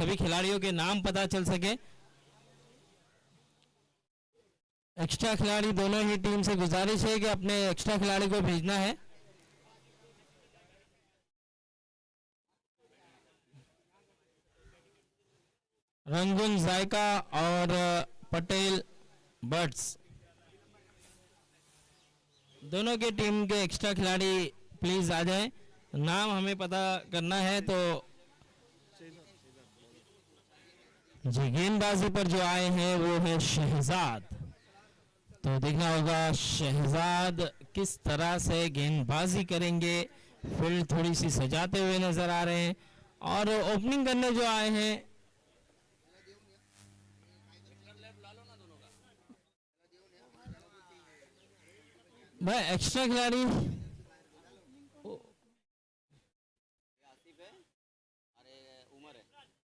सभी खिलाड़ियों के नाम पता चल सके। एक्स्ट्रा खिलाड़ी दोनों ही टीम से गुजारिश है कि अपने एक्स्ट्रा खिलाड़ी को भेजना है। रंगून जायका और पटेल बर्ड्स दोनों के टीम के एक्स्ट्रा खिलाड़ी प्लीज आ जाएं, नाम हमें पता करना है। तो जी गेंदबाजी पर जो आए हैं वो है शहजाद। तो देखना होगा शहजाद किस तरह से गेंदबाजी करेंगे। फील्ड थोड़ी सी सजाते हुए नजर आ रहे हैं और ओपनिंग करने जो आए हैं भाई एक्स्ट्रा खिलाड़ी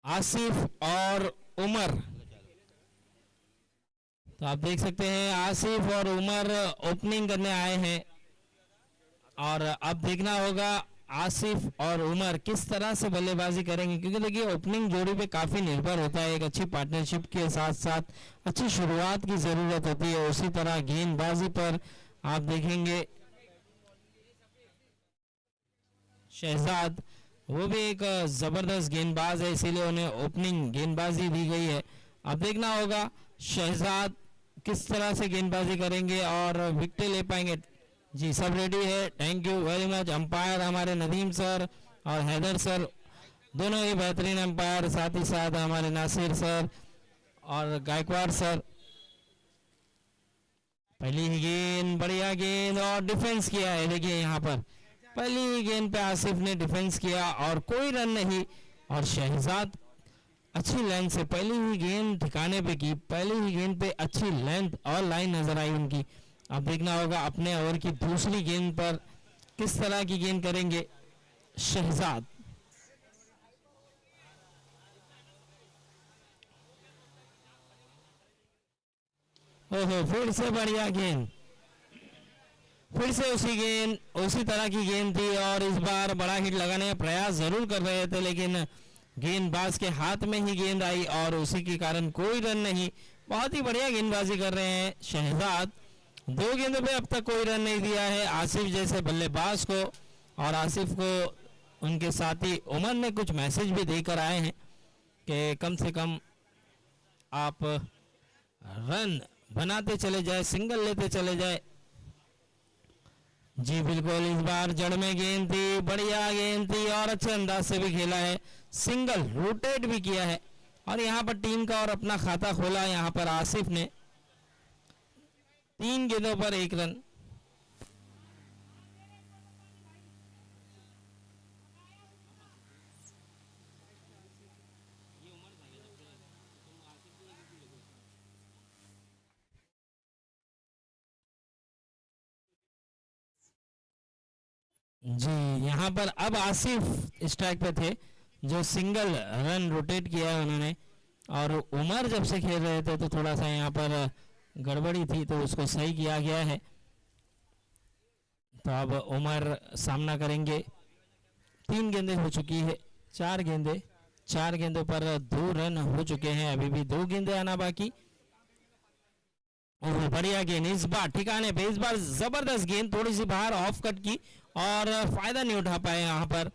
आसिफ और उमर। तो आप देख सकते हैं आसिफ और उमर ओपनिंग करने आए हैं और अब देखना होगा आसिफ और उमर किस तरह से बल्लेबाजी करेंगे, क्योंकि देखिए ओपनिंग जोड़ी पे काफी निर्भर होता है। एक अच्छी पार्टनरशिप के साथ साथ अच्छी शुरुआत की जरूरत होती है। उसी तरह गेंदबाजी पर आप देखेंगे शहजाद वो भी एक जबरदस्त गेंदबाज है, इसीलिए उन्हें ओपनिंग गेंदबाजी दी गई है। अब देखना होगा शहजाद किस तरह से गेंदबाजी करेंगे और विकेट ले पाएंगे। जी सब रेडी है, thank you very much. Umpire हमारे नदीम सर और हैदर सर दोनों ही बेहतरीन अंपायर, साथ ही साथ हमारे नासिर सर और गायकवाड़ सर। पहली ही गेंद, बढ़िया गेंद और डिफेंस किया है। देखिए यहाँ पर पहली ही गेंद पे आसिफ ने डिफेंस किया और कोई रन नहीं। और शहजाद अच्छी लेंथ से पहली ही गेंद ठिकाने पे की, पहली ही गेंद पे अच्छी लेंथ और लाइन नजर आई उनकी। अब देखना होगा अपने ओवर की दूसरी गेंद पर किस तरह की गेंद करेंगे शहजाद। ओहो फिर से बढ़िया गेंद, फिर से उसी गेंद उसी तरह की गेंद थी और इस बार बड़ा हिट लगाने का प्रयास जरूर कर रहे थे, लेकिन गेंदबाज के हाथ में ही गेंद आई और उसी के कारण कोई रन नहीं। बहुत ही बढ़िया गेंदबाजी कर रहे हैं शहजाद। दो गेंदों पे अब तक कोई रन नहीं दिया है आसिफ जैसे बल्लेबाज को, और आसिफ को उनके साथी उमर ने कुछ मैसेज भी देकर आए हैं कि कम से कम आप रन बनाते चले जाए, सिंगल लेते चले जाए। जी बिल्कुल, इस बार जड़ में गेंद थी, बढ़िया गेंद थी और अच्छे अंदाज से भी खेला है, सिंगल रोटेट भी किया है और यहाँ पर टीम का और अपना खाता खोला यहाँ पर आसिफ ने। 3 गेंदों पर 1 रन। जी यहाँ पर अब आसिफ स्ट्राइक पे थे जो सिंगल रन रोटेट किया है उन्होंने, और उमर जब से खेल रहे थे तो थोड़ा सा यहाँ पर गड़बड़ी थी तो उसको सही किया गया है। तो अब उमर सामना करेंगे। 3 गेंदें हो चुकी है, 4 गेंदें, 4 गेंदों पर 2 रन हो चुके हैं, अभी भी 2 गेंदें आना बाकी। और बढ़िया गेंद इस बार ठिकाने पे, इस बार जबरदस्त गेंद थोड़ी सी बाहर ऑफ कट की और फायदा नहीं उठा पाए यहां पर।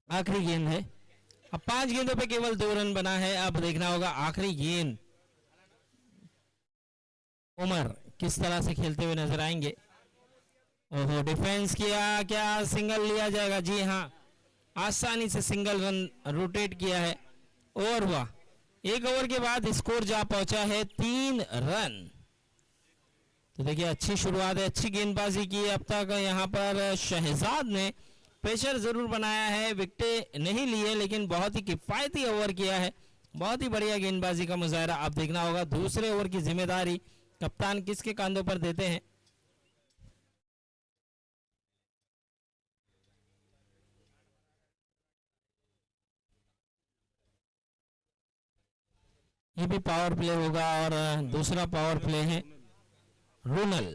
आखिरी गेंद है, अब 5 गेंदों पे केवल 2 रन बना है। अब देखना होगा आखिरी गेंद उमर किस तरह से खेलते हुए नजर आएंगे। ओहो डिफेंस किया, क्या सिंगल लिया जाएगा? जी हाँ, आसानी से सिंगल रन रोटेट किया है। ओवर हुआ, 1 ओवर के बाद स्कोर जा पहुंचा है 3 रन। तो देखिए अच्छी शुरुआत है, अच्छी गेंदबाजी की अब तक यहाँ पर शहजाद ने। प्रेशर जरूर बनाया है, विकेट नहीं लिए, लेकिन बहुत ही किफायती ओवर किया है, बहुत ही बढ़िया गेंदबाजी का मुजाहरा। अब देखना होगा दूसरे ओवर की जिम्मेदारी कप्तान किसके कांधों पर देते हैं। ये भी पावर प्ले होगा और दूसरा पावर प्ले है रूनल,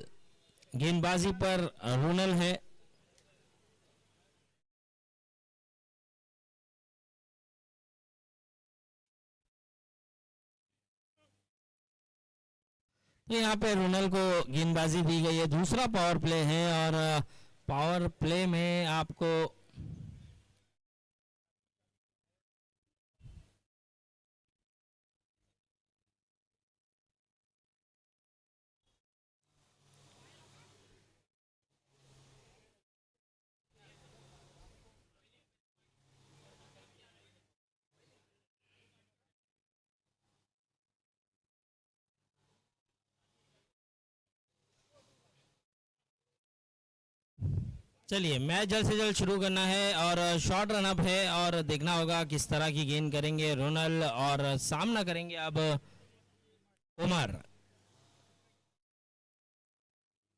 गेंदबाजी पर रूनल है। तो यहाँ पे रोनल को गेंदबाजी दी गई है, दूसरा पावर प्ले है और पावर प्ले में आपको चलिए मैच जल्द से जल्द शुरू करना है और शॉर्ट रन अप है और देखना होगा किस तरह की गेंद करेंगे रोनल और सामना करेंगे अब उमर।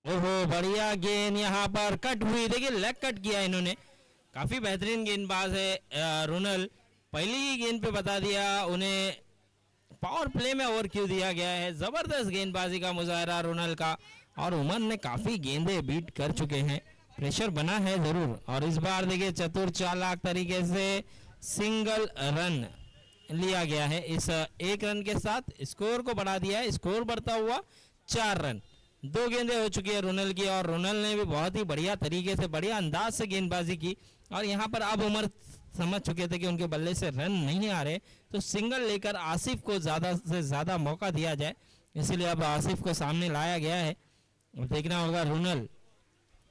ओहो बढ़िया गेंद यहाँ पर कट हुई, देखिए लेग कट किया इन्होंने, काफी बेहतरीन गेंदबाज है रोनल। पहली ही गेंद पे बता दिया उन्हें पावर प्ले में ओवर क्यों दिया गया है। जबरदस्त गेंदबाजी का मुजाहरा रोनल का और उमर ने काफी गेंदे बीट कर चुके हैं, प्रेशर बना है जरूर। और इस बार देखिए चतुर चालाक तरीके से सिंगल रन लिया गया है, इस एक रन के साथ स्कोर को बढ़ा दिया है, स्कोर बढ़ता हुआ 4 रन। 2 गेंदें हो चुकी है रोनल की और रोनल ने भी बहुत ही बढ़िया तरीके से बढ़िया अंदाज से गेंदबाजी की। और यहाँ पर अब उमर समझ चुके थे कि उनके बल्ले से रन नहीं आ रहे, तो सिंगल लेकर आसिफ को ज़्यादा से ज़्यादा मौका दिया जाए, इसीलिए अब आसिफ को सामने लाया गया है। और देखना होगा रोनल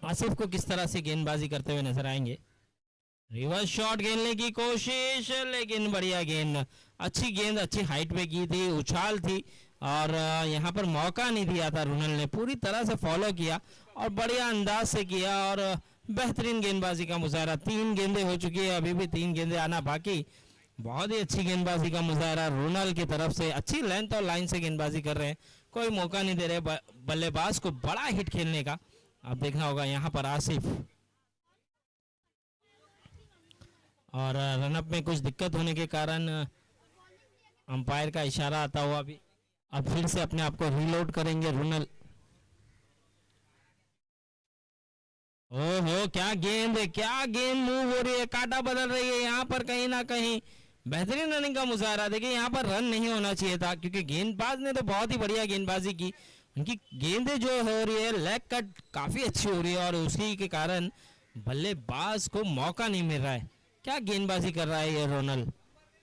आसिफ को किस तरह से गेंदबाजी करते हुए नजर आएंगे। रिवर्स शॉट खेलने की कोशिश, लेकिन बढ़िया गेंद, अच्छी गेंद अच्छी हाइट पे की थी, उछाल थी और यहाँ पर मौका नहीं दिया था। रोनल ने पूरी तरह से फॉलो किया और बढ़िया अंदाज से किया और बेहतरीन गेंदबाजी का मुजाहरा। 3 गेंदें हो चुकी है, अभी भी 3 गेंदें आना बाकी। बहुत ही अच्छी गेंदबाजी का मुजाहरा रोनल की तरफ से, अच्छी लेंथ और लाइन से गेंदबाजी कर रहे हैं, कोई मौका नहीं दे रहे बल्लेबाज को बड़ा हिट खेलने का। अब देखना होगा यहाँ पर आसिफ, और रनअप में कुछ दिक्कत होने के कारण अंपायर का इशारा आता हुआ भी अब फिर से अपने आप को रीलोड करेंगे रोनल। ओहो क्या गेंद है, क्या गेंद मूव हो रही है, काटा बदल रही है यहाँ पर कहीं ना कहीं। बेहतरीन रनिंग का मुजाहरा, देखिए यहाँ पर रन नहीं होना चाहिए था क्योंकि गेंदबाज ने तो बहुत ही बढ़िया गेंदबाजी की। उनकी गेंदें जो हो रही है लेग कट काफी अच्छी हो रही है और उसी के कारण बल्लेबाज को मौका नहीं मिल रहा है। क्या गेंदबाजी कर रहा है ये रोनल,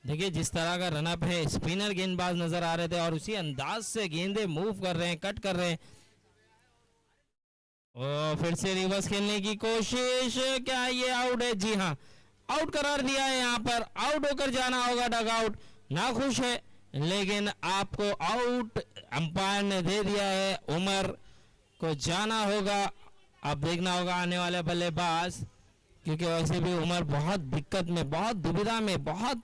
देखिए जिस तरह का रनअप है, स्पिनर गेंदबाज नजर आ रहे थे और उसी अंदाज से गेंदें मूव कर रहे हैं, कट कर रहे हैं। और फिर से रिवर्स खेलने की कोशिश, क्या ये आउट है? जी हाँ आउट करार दिया है, यहाँ पर आउट होकर जाना होगा डग आउट। ना खुश है लेकिन आपको आउट अंपायर ने दे दिया है, उमर को जाना होगा। अब देखना होगा आने वाले बल्लेबाज, क्योंकि वैसे भी उमर बहुत दिक्कत में, बहुत दुविधा में, बहुत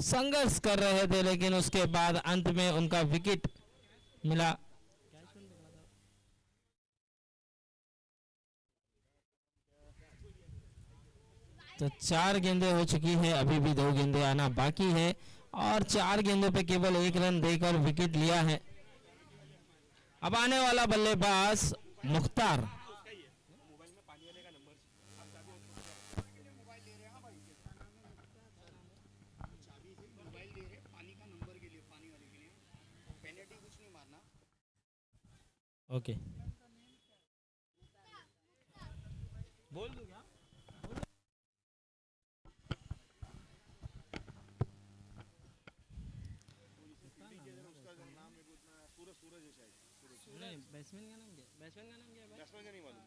संघर्ष कर रहे थे, लेकिन उसके बाद अंत में उनका विकेट मिला। तो 4 गेंदें हो चुकी है, अभी भी 2 गेंदें आना बाकी है और 4 गेंदों पे केवल 1 रन देकर विकेट लिया है। अब आने वाला बल्लेबाज मुख्तार। ओके बोल दूं क्या? नहीं बैट्समैन का नाम क्या, बैट्समैन का नाम क्या है? बैट्समैन का नहीं मालूम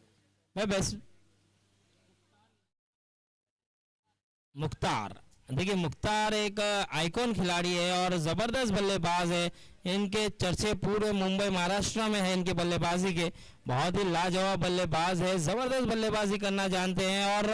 मैं बैट्स मुख्तार, देखिए मुख्तार एक आइकॉन खिलाड़ी है और ज़बरदस्त बल्लेबाज है। इनके चर्चे पूरे मुंबई महाराष्ट्र में है इनके बल्लेबाजी के, बहुत ही लाजवाब बल्लेबाज है, ज़बरदस्त बल्लेबाजी करना जानते हैं और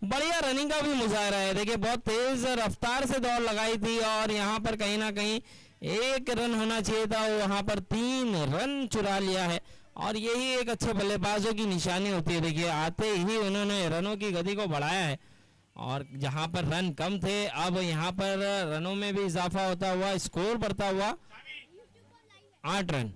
बढ़िया रनिंग का भी मुजाहरा है। देखिए बहुत तेज़ रफ्तार से दौड़ लगाई थी और यहाँ पर कहीं ना कहीं 1 रन होना चाहिए था, वहाँ पर 3 रन चुरा लिया है और यही एक अच्छे बल्लेबाजों की निशानी होती है। देखिए आते ही उन्होंने रनों की गति को बढ़ाया है और जहां पर रन कम थे अब यहां पर रनों में भी इजाफा होता हुआ, स्कोर बढ़ता हुआ 8 रन।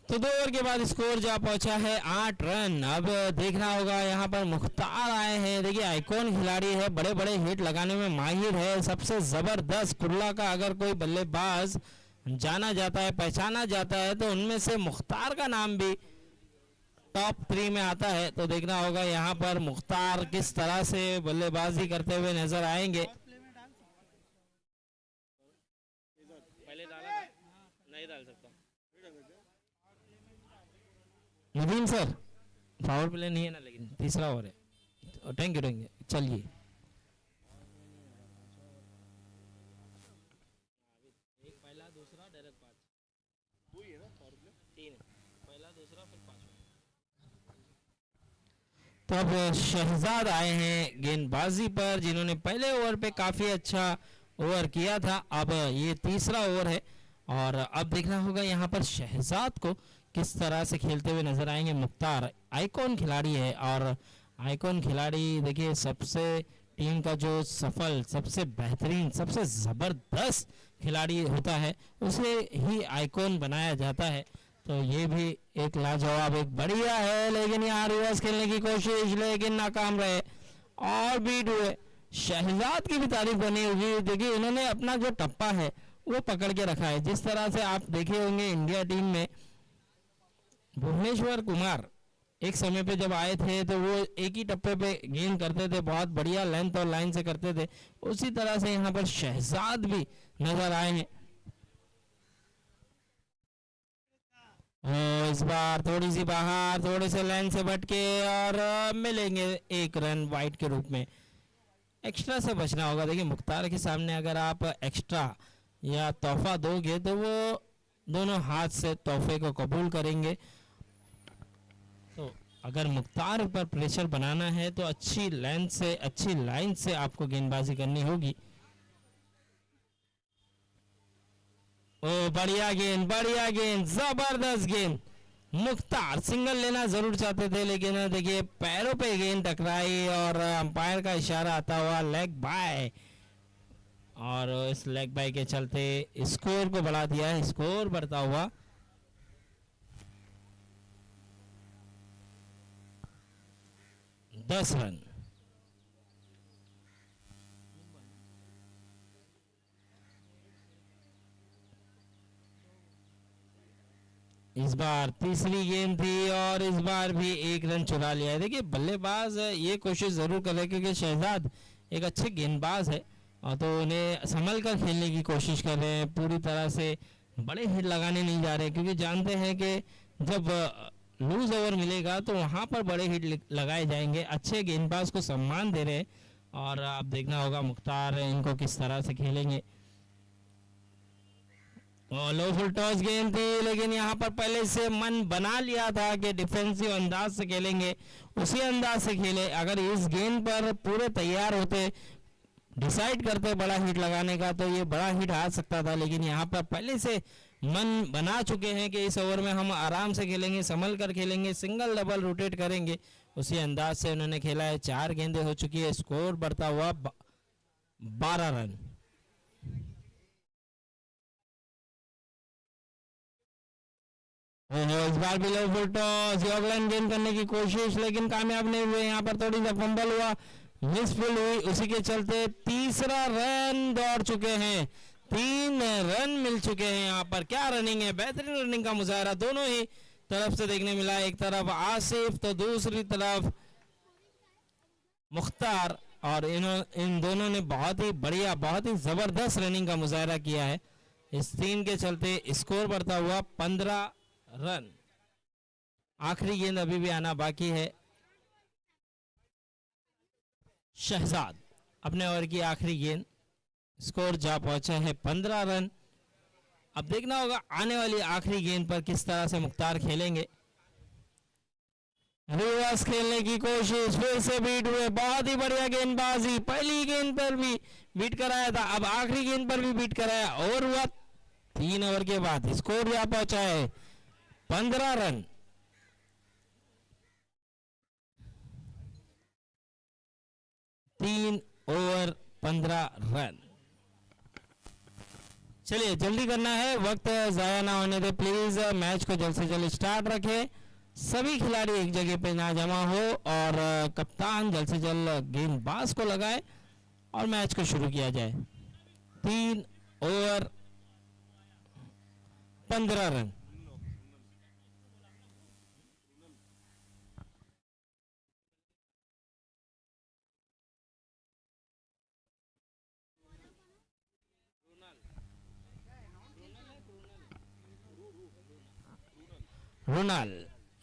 तो 2 ओवर के बाद स्कोर जा पहुंचा है 8 रन। अब देखना होगा यहाँ पर मुख्तार आए हैं। देखिए आइकॉन खिलाड़ी है, बड़े बड़े हिट लगाने में माहिर है, सबसे जबरदस्त कुल्ला का अगर कोई बल्लेबाज जाना जाता है, पहचाना जाता है, तो उनमें से मुख्तार का नाम भी टॉप 3 में आता है। तो देखना होगा यहाँ पर मुख्तार किस तरह से बल्लेबाजी करते हुए नजर आएंगे। पहले डाला था, नहीं डाल सकता। नवीन सर पावर प्ले नहीं है ना, लेकिन तीसरा ओवर है। थैंक यू चलिए। एक पहला दूसरा डायरेक्ट 5 वही है ना, पावर प्ले 3 पहला दूसरा फिर 5। तो अब शहजाद आए हैं गेंदबाजी पर, जिन्होंने पहले ओवर पे काफी अच्छा ओवर किया था। अब ये तीसरा ओवर है और अब देखना होगा यहाँ पर शहजाद को किस तरह से खेलते हुए नजर आएंगे। मुख्तार आइकॉन खिलाड़ी है और आइकॉन खिलाड़ी देखिए सबसे टीम का जो सफल, सबसे बेहतरीन, सबसे जबरदस्त खिलाड़ी होता है उसे ही आइकॉन बनाया जाता है। तो ये भी एक लाजवाब, एक बढ़िया है, लेकिन यहाँ रिवर्स खेलने की कोशिश लेकिन नाकाम रहे और बीट हुए। शहजाद की भी तारीफ बनी होगी। देखिए इन्होंने अपना जो टप्पा है वो पकड़ के रखा है। जिस तरह से आप देखे होंगे इंडिया टीम में भुवनेश्वर कुमार एक समय पे जब आए थे तो वो एक ही टप्पे पे गेंद करते थे, बहुत बढ़िया लेंथ और लाइन से करते थे। उसी तरह से यहाँ पर शहजाद भी नजर आए हैं। इस बार थोड़ी सी बाहर, थोड़े से लाइन से भटके और मिलेंगे 1 रन वाइड के रूप में। एक्स्ट्रा से बचना होगा। देखिए मुख्तार के सामने अगर आप एक्स्ट्रा या तोहफा दोगे तो वो दोनों हाथ से तोहफे को कबूल करेंगे। तो अगर मुख्तार पर प्रेशर बनाना है तो अच्छी लेंथ से, अच्छी लाइन से आपको गेंदबाजी करनी होगी। ओ बढ़िया गेंद, बढ़िया गेंद, जबरदस्त गेंद। मुख्तार सिंगल लेना जरूर चाहते थे, लेकिन देखिए पैरों पे गेंद टकराई और अंपायर का इशारा आता हुआ लेग बाय, और इस लेग बाय के चलते स्कोर को बढ़ा दिया है। स्कोर बढ़ता हुआ 10 रन। इस बार तीसरी गेंद थी और इस बार भी 1 रन चुरा लिया है। देखिए बल्लेबाज ये कोशिश जरूर कर रहे हैं क्योंकि शहजाद एक अच्छे गेंदबाज है और तो उन्हें संभल कर खेलने की कोशिश कर रहे हैं। पूरी तरह से बड़े हिट लगाने नहीं जा रहे क्योंकि जानते हैं कि जब लूज ओवर मिलेगा तो वहां पर बड़े हिट लगाए जाएंगे। अच्छे गेंदबाज को सम्मान दे रहे हैं और अब देखना होगा मुख्तार इनको किस तरह से खेलेंगे। लो फुल टॉस गेंद थी, लेकिन यहाँ पर पहले से मन बना लिया था कि डिफेंसिव अंदाज से खेलेंगे, उसी अंदाज से खेले। अगर इस गेंद पर पूरे तैयार होते, डिसाइड करते बड़ा हिट लगाने का, तो ये बड़ा हिट आ सकता था। लेकिन यहाँ पर पहले से मन बना चुके हैं कि इस ओवर में हम आराम से खेलेंगे, संभल कर खेलेंगे, सिंगल डबल रोटेट करेंगे। उसी अंदाज से उन्होंने खेला है। 4 गेंदें हो चुकी है, स्कोर बढ़ता हुआ 12 रन। इस बार भी लो फुल टॉस, ऑफलाइन गेंद करने की कोशिश लेकिन कामयाब नहीं हुए। यहाँ पर थोड़ी सा फंबल हुआ, मिसफील्ड हुई, उसी के चलते तीसरा रन दौड़ चुके हैं। 3 रन मिल चुके हैं। यहाँ पर क्या रनिंग है, बेहतरीन रनिंग का मुजाहरा दोनों ही तरफ से देखने मिला। एक तरफ आसिफ तो दूसरी तरफ मुख्तार, और इन दोनों ने बहुत ही बढ़िया, बहुत ही जबरदस्त रनिंग का मुजाहरा किया है। इस 3 के चलते स्कोर बढ़ता हुआ 15 रन। आखिरी गेंद अभी भी आना बाकी है। शहजाद अपने ओवर की आखिरी गेंद, स्कोर जा पहुंचा है 15 रन। अब देखना होगा आने वाली आखिरी गेंद पर किस तरह से मुख्तार खेलेंगे। रिवर्स खेलने की कोशिश, फिर से बीट हुए, बहुत ही बढ़िया गेंदबाजी। पहली गेंद पर भी बीट कराया था, अब आखिरी गेंद पर भी बीट कराया और हुआ 3 ओवर के बाद स्कोर जा पहुंचा है 15 रन। तीन ओवर 15 रन। चलिए जल्दी करना है, वक्त ज़ाया ना होने दे प्लीज़। मैच को जल्द से जल्द स्टार्ट रखें, सभी खिलाड़ी एक जगह पे ना जमा हो और कप्तान जल्द से जल्द गेंदबाज को लगाए और मैच को शुरू किया जाए। 3 ओवर 15 रन। रोनाल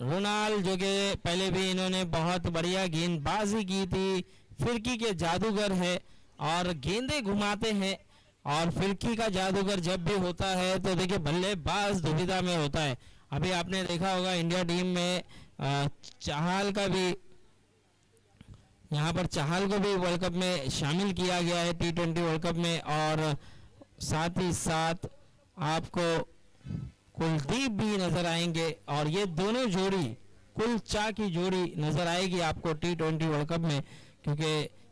रोनाल जो कि पहले भी इन्होंने बहुत बढ़िया गेंदबाजी की थी, फिरकी के जादूगर है और गेंदें घुमाते हैं। और फिरकी का जादूगर जब भी होता है तो देखिए बल्लेबाज दुविधा में होता है। अभी आपने देखा होगा इंडिया टीम में चाहल का भी, यहाँ पर चाहल को भी वर्ल्ड कप में शामिल किया गया है T20 वर्ल्ड कप में, और साथ ही साथ आपको कुलदीप भी नजर आएंगे और ये दोनों जोड़ी कुलचा की जोड़ी नजर आएगी आपको T20 वर्ल्ड कप में, क्योंकि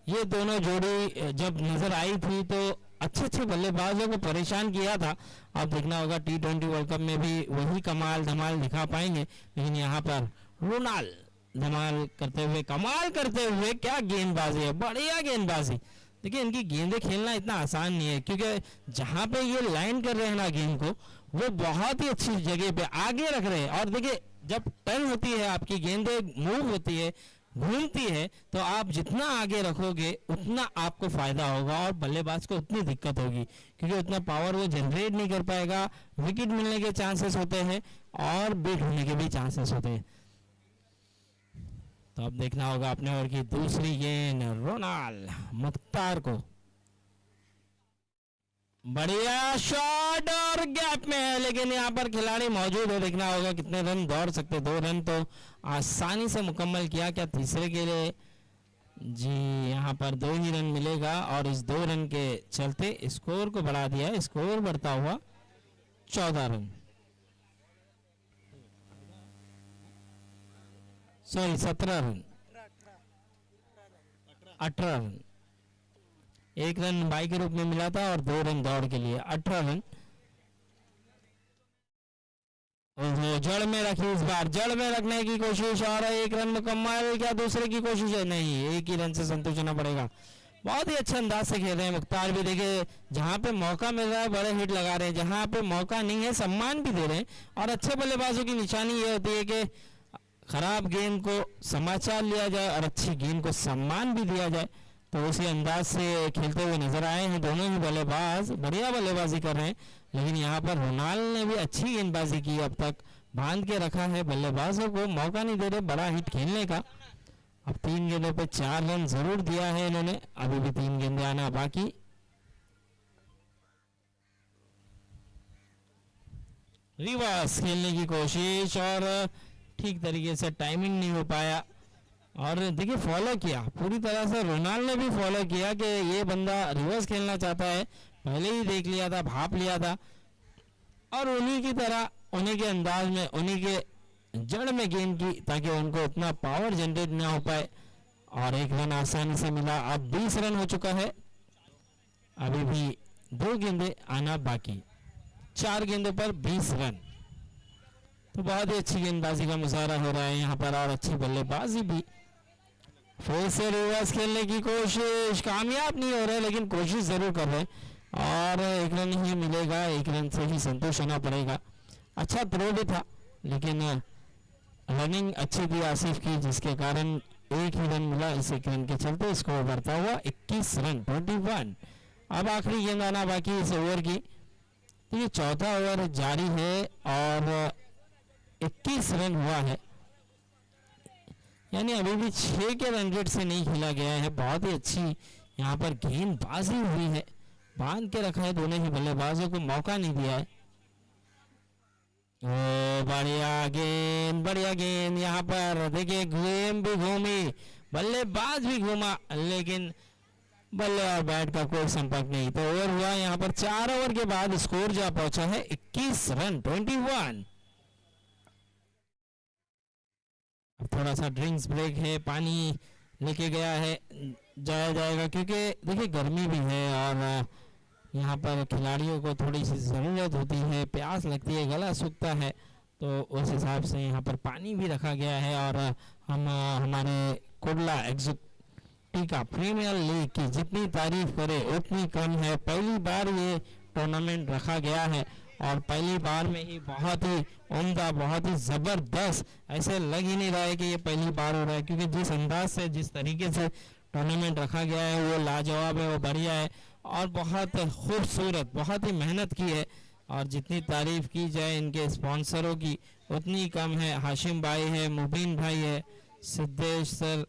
ये दोनों जोड़ी जब नजर आई थी तो अच्छे अच्छे बल्लेबाजों को परेशान किया था। अब देखना होगा T20 वर्ल्ड कप में भी वही कमाल धमाल दिखा पाएंगे। लेकिन यहाँ पर रोनाल धमाल करते हुए, कमाल करते हुए, क्या गेंदबाजी है, बढ़िया गेंदबाजी। देखिए इनकी गेंदें खेलना इतना आसान नहीं है, क्योंकि जहाँ पे ये लाइन कर रहे हैं ना गेंद को, वो बहुत ही अच्छी जगह पे आगे रख रहे हैं। और देखिए जब टर्न होती है आपकी गेंदें मूव होती है, घूमती है, तो आप जितना आगे रखोगे उतना आपको फायदा होगा और बल्लेबाज को उतनी दिक्कत होगी, क्योंकि उतना पावर वो जनरेट नहीं कर पाएगा। विकेट मिलने के चांसेस होते हैं और बीट होने के भी चांसेस होते हैं। तो अब देखना होगा अपने ओवर की दूसरी गेंद, रोनाल मुख्तार को, बढ़िया शॉट और गैप में है, लेकिन यहाँ पर खिलाड़ी मौजूद है। देखना होगा कितने रन दौड़ सकते, 2 रन तो आसानी से मुकम्मल किया। क्या तीसरे के लिए? जी यहाँ पर 2 ही रन मिलेगा और इस 2 रन के चलते स्कोर को बढ़ा दिया है। स्कोर बढ़ता हुआ 14 run, sorry 17 run, 18 run. 1 run by के रूप में मिला था और 2 रन दौड़ के लिए, 18 रन। जड़ में रखी, इस बार जड़ में रखने की कोशिश और 1 रन मुकम्मल। क्या दूसरे की कोशिश है? नहीं, 1 ही रन से संतुष्ट होना पड़ेगा। बहुत ही अच्छे अंदाज से खेल रहे हैं मुख्तार भी। देखिए जहां पे मौका मिल रहा है बड़े हिट लगा रहे हैं, जहां पे मौका नहीं है सम्मान भी दे रहे हैं। और अच्छे बल्लेबाजों की निशानी ये होती है कि खराब गेंद को समाचार लिया जाए और अच्छी गेंद को सम्मान भी दिया जाए। तो उसी अंदाज से खेलते हुए नजर आए हैं दोनों ही बल्लेबाज, बढ़िया बल्लेबाजी कर रहे हैं। लेकिन यहाँ पर रोनाल ने भी अच्छी गेंदबाजी की, अब तक बांध के रखा है, बल्लेबाजों को मौका नहीं दे रहे बड़ा हिट खेलने का। अब 3 गेंदों पे 4 रन जरूर दिया है इन्होंने, अभी भी 3 गेंदें आना बाकी। रिवर्स खेलने की कोशिश और ठीक तरीके से टाइमिंग नहीं हो पाया। और देखिए फॉलो किया पूरी तरह से, रोनाल ने भी फॉलो किया कि ये बंदा रिवर्स खेलना चाहता है, पहले ही देख लिया था, भाप लिया था और उन्हीं की तरह, उन्हीं के अंदाज में, उन्हीं के जड़ में गेंद की, ताकि उनको उतना पावर जनरेट ना हो पाए। और 1 रन आसानी से मिला। अब 20 रन हो चुका है, अभी भी 2 गेंदें आना बाकी, 4 गेंदों पर 20 रन। तो बहुत ही अच्छी गेंदबाजी का मुजाहरा हो रहा है यहाँ पर और अच्छी बल्लेबाजी भी। फिर से रिवर्स खेलने की कोशिश, कामयाब नहीं हो रहे लेकिन कोशिश जरूर कर रहे हैं और 1 रन ही मिलेगा, 1 रन से ही संतुष्ट होना पड़ेगा। अच्छा थ्रो भी था लेकिन रनिंग अच्छी थी आसिफ की, जिसके कारण 1 ही रन मिला। इस 1 रन के चलते स्कोर बढ़ता हुआ 21 रन 21। अब आखिरी गेंद आना बाकी इस ओवर की। तो ये 4था ओवर जारी है और 21 रन हुआ है, यानी अभी भी 6 के रन रेट से नहीं खेला गया है। बहुत ही अच्छी यहाँ पर गेंदबाजी हुई है, बांध के रखा है, दोनों ही बल्लेबाजों को मौका नहीं दिया है। ओ बढ़िया गेंद यहाँ पर देखिए, गेम भी घूमी, बल्लेबाज भी घूमा, लेकिन बल्ले और बैट का कोई संपर्क नहीं। तो ओवर हुआ यहाँ पर 4 ओवर के बाद स्कोर जा पहुंचा है 21 रन 21। अब थोड़ा सा ड्रिंक्स ब्रेक है, पानी लेके गया है, जाया जाएगा क्योंकि देखिए गर्मी भी है और यहाँ पर खिलाड़ियों को थोड़ी सी ज़रूरत होती है, प्यास लगती है, गला सूखता है, तो उस हिसाब से यहाँ पर पानी भी रखा गया है। और हम हमारे कुर्ला एग्जीक्यूटिव प्रीमियर लीग की जितनी तारीफ करें उतनी कम है। पहली बार ये टूर्नामेंट रखा गया है और पहली बार में ही बहुत ही उम्दा, बहुत ही ज़बरदस्त, ऐसे लग ही नहीं रहा है कि ये पहली बार हो रहा है, क्योंकि जिस अंदाज से, जिस तरीके से टूर्नामेंट रखा गया है वो लाजवाब है, वो बढ़िया है और बहुत खूबसूरत, बहुत ही मेहनत की है। और जितनी तारीफ की जाए इनके स्पॉन्सरों की उतनी कम है। हाशिम भाई है, मुबीन भाई है, सिद्धेश सर,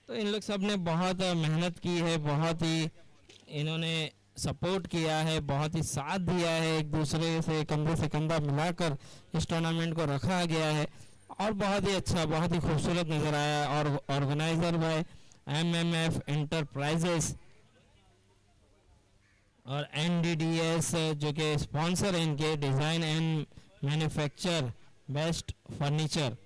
तो इन लोग सब ने बहुत मेहनत की है, बहुत ही इन्होंने सपोर्ट किया है, बहुत ही साथ दिया है, एक दूसरे से कंधा मिलाकर इस टूर्नामेंट को रखा गया है और बहुत ही अच्छा, बहुत ही खूबसूरत नज़र आया। और ऑर्गेनाइज़र बाय एमएमएफ एंटरप्राइजेस और एनडीडीएस जो कि स्पॉन्सर है इनके, design and manufacture best furniture,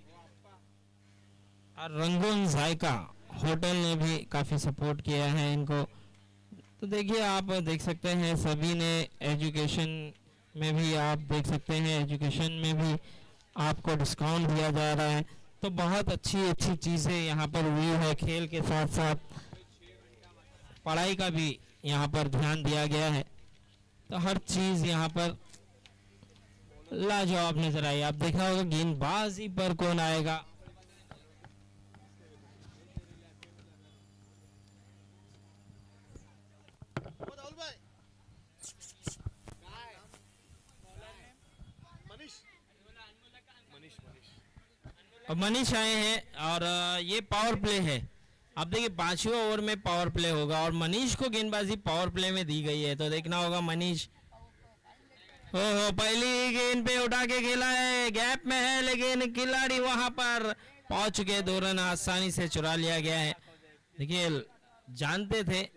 और रंगून जायका होटल ने भी काफ़ी सपोर्ट किया है इनको। तो देखिए, आप देख सकते हैं सभी ने, एजुकेशन में भी आप देख सकते हैं, एजुकेशन में भी आपको डिस्काउंट दिया जा रहा है। तो बहुत अच्छी अच्छी चीज़ें यहाँ पर हुई है। खेल के साथ साथ पढ़ाई का भी यहाँ पर ध्यान दिया गया है, तो हर चीज़ यहाँ पर लाजवाब नजर आई। आप देखा होगा गेंदबाजी पर कौन आएगा। अब मनीष आए हैं और ये पावर प्ले है। आप देखिए 5वें ओवर में पावर प्ले होगा और मनीष को गेंदबाजी पावर प्ले में दी गई है, तो देखना होगा मनीष। हो पहली ही गेंद पे उठा के खेला है, गैप में है लेकिन खिलाड़ी वहां पर पहुंच चुके, 2 रन आसानी से चुरा लिया गया है। देखिए, जानते थे